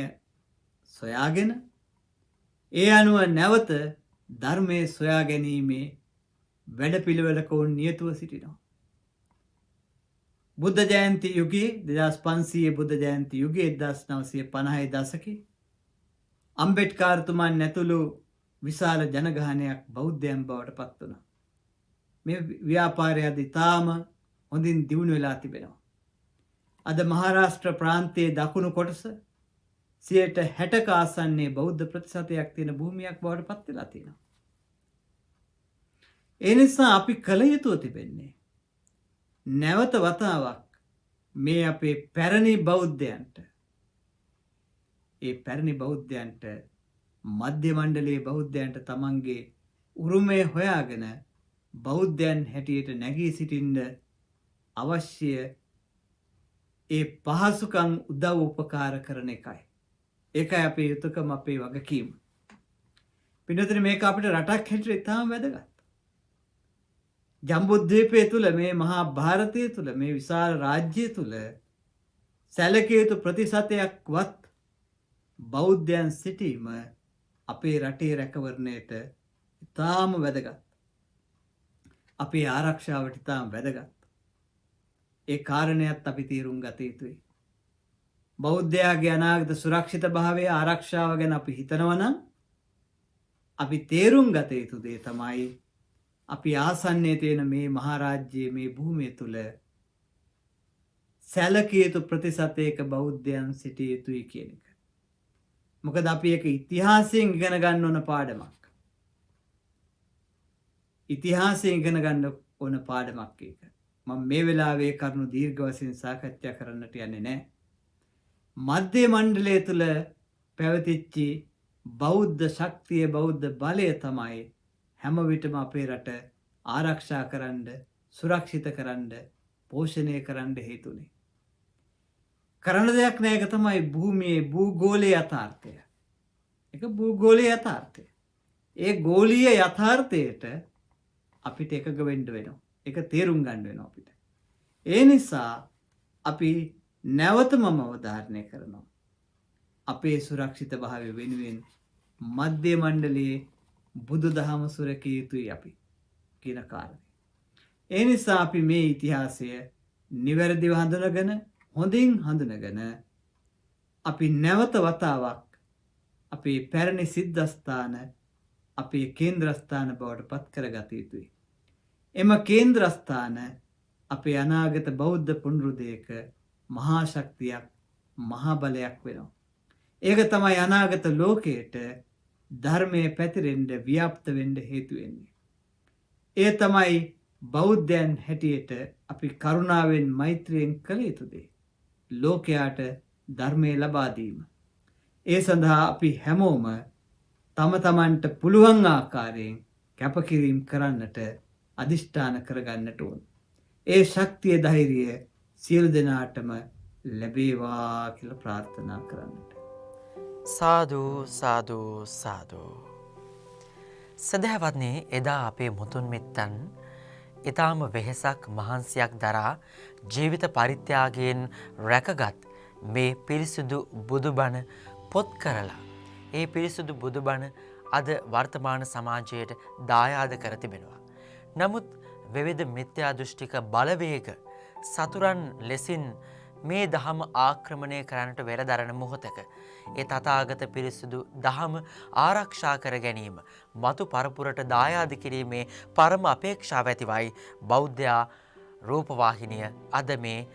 සොයාගෙන ඒ අනුව නැවත ධර්මයේ සොයා ගැනීමේ වැඩපිළිවෙලක වුන් නියතුව සිටිනවා. බුද්ධ ජයන්ති යුගයේ 2500 බුද්ධ ජයන්ති යුගයේ 1950 දශකයේ අම්බෙඩ්කර්තුමන් ඇතුළු විශාල ජනගහනයක් බෞද්ධයන් බවට පත් වුණා. මේ ව්‍යාපාරය අද ඉතාම හොඳින් දියුණු වෙලා තිබෙනවා. අද මහාරාෂ්ට්‍ර ප්‍රාන්තයේ දකුණු කොටස 60% ආසන්නයේ බෞද්ධ ප්‍රතිශතයක් තියෙන භූමියක් බවට පත් වෙලා තියෙනවා. ඒ නිසා අපි කල යුතුව තිබෙන්නේ නැවත වතාවක් මේ අපේ පැරණි බෞද්ධයන්ට, ඒ පැරණි බෞද්ධයන්ට, මධ්‍ය මණ්ඩලයේ බෞද්ධයන්ට තමන්ගේ උරුමය හොයාගෙන බෞද්ධයන් හැටියට නැගී සිටින්න අවශ්‍ය ඒ පහසුකම් උදව් උපකාර කරන එකයි. ඒකයි අපේ යුතුයකම, අපේ වගකීම. පින්නතර මේක අපිට රටක් හැටියට ඉතාම වැදගත්. ජම්බුද්වීපය තුළ, මේ මහා භාරතය තුළ, මේ විශාල රාජ්‍යය තුළ සැලකිය යුතු ප්‍රතිශතයක්වත් බෞද්ධයන් සිටීම අපේ රටේ රැකවරණයට ඉතාම වැදගත්. අපේ ආරක්ෂාවට ඉතාම වැදගත්. ඒ කාරණයත් අපි තේරුම් ගත යුතුයි. බෞද්ධයාගේ අනාගත සුරක්ෂිත භාවය ආරක්ෂාව ගැන අපි හිතනවනම් අපි තේරුම් ගත යුතු දේ තමයි අපි ආසන්නයේ තියෙන මේ මහරාජ්‍යයේ මේ භූමිය තුල සැලකිය යුතු ප්‍රතිශතයක බෞද්ධයන් සිටිය යුතුයි කියන එක. මොකද අපි ඒක ඉතිහාසයෙන් ඉගෙන ගන්න ඕන පාඩමක්. ඉතිහාසයෙන් ඉගෙන ගන්න ඕන පාඩමක් ඒක. මම මේ වෙලාවේ කරුණු දීර්ඝ වශයෙන් සාකච්ඡා කරන්නට යන්නේ නැහැ. මධ්‍ය මණ්ඩලය තුල පැවතිච්ච බෞද්ධ ශක්තිය බෞද්ධ බලය තමයි හැම විටම අපේ රට ආරක්ෂා කරන්න, සුරක්ෂිත කරන්න, පෝෂණය කරන්න හේතුනේ. කරන්න දෙයක් නෑ. ඒක තමයි භූමියේ භූගෝලීය යථාර්ථය. ඒක භූගෝලීය යථාර්ථය. ඒ ගෝලීය යථාර්ථයට අපිට එකග වෙන්න වෙනවා. ඒක තේරුම් ගන්න වෙනවා අපිට. ඒ නිසා අපි නැවතම අවධාරණය කරනවා. අපේ සුරක්ෂිත භාවය වෙනුවෙන් මධ්‍ය මණ්ඩලයේ බුදුදහම සුරකිය යුතුයි අපි කියන කාරණේ. ඒ නිසා අපි මේ ඉතිහාසය නිවැරදිව හඳුනගෙන හොඳින් හඳුනගෙන අපි නැවත වතාවක් අපේ පැරණි සිද්ධාස්ථාන අපේ කේන්ද්‍රස්ථාන බවට පත් කරගත යුතුයි. එම කේන්ද්‍රස්ථාන අපේ අනාගත බෞද්ධ පුනරුදයක මහා ශක්තියක් මහා බලයක් වෙනවා. ඒක තමයි අනාගත ලෝකයට ධර්මයේ පැතිරෙන්න ව්‍යාප්ත වෙන්න හේතු වෙන්නේ. ඒ තමයි බෞද්ධයන් හැටියට අපි කරුණාවෙන් මෛත්‍රියෙන් කළ යුතු දේ. ලෝකයාට ධර්මය ලබා දීම. ඒ සඳහා අපි හැමෝම තම තමන්ට පුළුවන් ආකාරයෙන් කැපකිරීම කරන්නට අදිෂ්ඨාන කරගන්නට ඕන. ඒ ශක්තිය ධෛර්යය සියලු දෙනාටම ලැබේවා කියලා ප්‍රාර්ථනා කරන්නට. සාදු සාදු සාදු. සදහවත්නේ එදා අපේ මුතුන් මිත්තන් ඊටාම වෙහෙසක් මහන්සියක් දරා ජීවිත පරිත්‍යාගයෙන් රැකගත් මේ පිරිසුදු බුදුබණ පොත් කරලා ඒ පිරිසුදු බුදුබණ අද වර්තමාන සමාජයට දායාද කර තිබෙනවා. නමුත් විවිධ මිත්‍යා දෘෂ්ටික බලවේග සතුරන් ලෙසින් මේ දහම ආක්‍රමණය කරන්නට වෙරදරන මොහොතක ඒ තථාගත පිරිසුදු දහම ආරක්ෂා කර ගැනීම මතු පරපුරට දායාද කිරීමේ පරම අපේක්ෂාව ඇතිවයි බෞද්ධයා රූපවාහිනිය අද මේ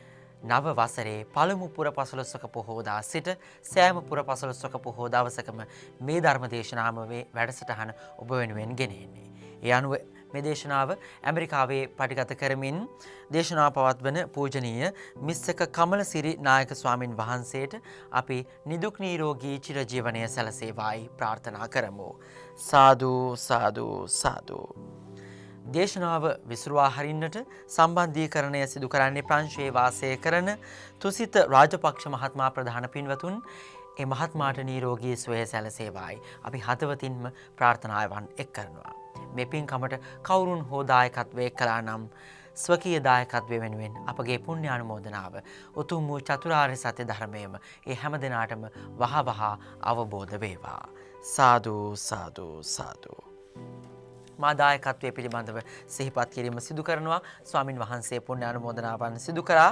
නව වසරේ පළමු පුර පසළොස්වක පොහෝදා සිට සෑම පුර පසළොස්වක පොහෝ දවසකම මේ ධර්ම දේශනාව මේ වැඩසටහන ඔබ වෙනුවෙන් ගෙනෙන්නේ. ඒ අනුව මේ දේශනාව ඇමරිකාවේ පටිගත කරමින් දේශනාව පවත්වන පූජනීය මිස්සක කමලසිරි නායක ස්වාමින් වහන්සේට අපි නිදුක් නිරෝගී චිරජීවනය සැලසේවායි ප්‍රාර්ථනා කරමු. සාදු සාදු සාදු. දේශනාව විසුරුවා හරින්නට සම්බන්ධීකරණය සිදු කරන්නේ ප්‍රංශයේ වාසය කරන තුසිත රාජපක්ෂ මහත්මයා ප්‍රධාන පින්වතුන්. ඒ මහත්මාට නිරෝගී සුවය සැලසේවායි අපි හදවතින්ම ප්‍රාර්ථනාවන් එක් කරනවා. මේ පින්කමට කවුරුන් හෝ දායකත්වය කළා නම් ස්වකීය දායකත්වය වෙනුවෙන් අපගේ පුණ්‍ය අනුමෝදනාව උතුම් වූ චතුරාර්ය සත්‍ය ධර්මයේම ඒ හැම දිනාටම වහවහ අවබෝධ වේවා. සාදු සාදු සාදු. මා දායකත්වයේ පිළිබඳව සිහිපත් කිරීම සිදු කරනවා. ස්වාමින් වහන්සේ පුණ්‍ය අනුමෝදනාවන් සිදු කරා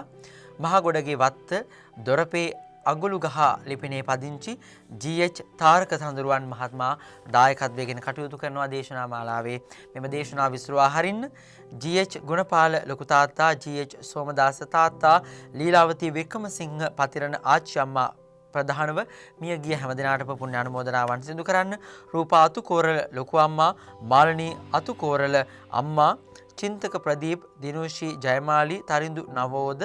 මහගොඩගේ වත්ත දොරපේ අගුළුගහ ලිපිනේ පදිංචි GH තාරක සඳරුවන් මහත්මයා දායකත්වයෙන් කටයුතු කරනවා දේශනා මාලාවේ. මෙම දේශනාව විසුරුවා හරින්න GH ගුණපාල ලොකු තාත්තා, GH සෝමදාස තාත්තා, ලීලාවතී වික්‍රමසිංහ පතිරණ ආච්චි අම්මා ප්‍රධානව මිය ගිය හැම දිනාටම පුණ්‍ය අනුමෝදනාවන් සිදු කරන්න. රූපා අතුකෝරල ලොකු අම්මා, මාළනී අතුකෝරල අම්මා, චින්තක ප්‍රදීප්, දිනුෂී ජයමාලි, තරිඳු නවෝද,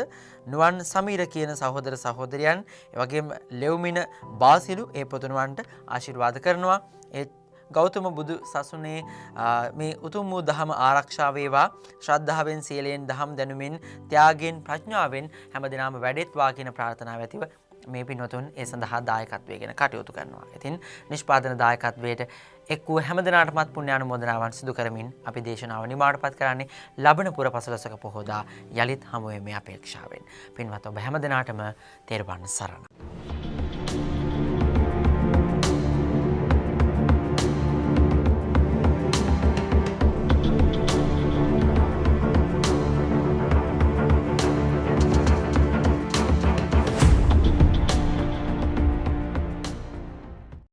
නුවන් සමීර කියන සහෝදර සහෝදරයන්, එවැගේම ලෙව්මින බාසිලු ඒ පුතුණුවන්ට ආශිර්වාද කරනවා. ඒ ගෞතම බුදු සසුනේ මේ උතුම් වූ දහම ආරක්ෂා වේවා. ශ්‍රද්ධාවෙන්, සීලයෙන්, දහම් දැනුමින්, ත්‍යාගයෙන්, ප්‍රඥාවෙන් හැමදිනම වැඩෙත්වා කියන ප්‍රාර්ථනාව ඇතිව මේ පින්වතුන් ඒ සඳහා දායකත්වයෙන් කටයුතු කරනවා. ඉතින් නිෂ්පාදන දායකත්වයට එක් වූ හැම දිනාටමත් පුණ්‍ය අනුමෝදනාවන් සිදු කරමින් අපි දේශනාව නිමාඩපත් කරන්නේ ලබන පුර පසළොස්වක පොහොදා යලිත් හමු වෙමේ අපේක්ෂාවෙන්. පින්වත් ඔබ හැම දිනාටම තෙරුවන් සරණයි.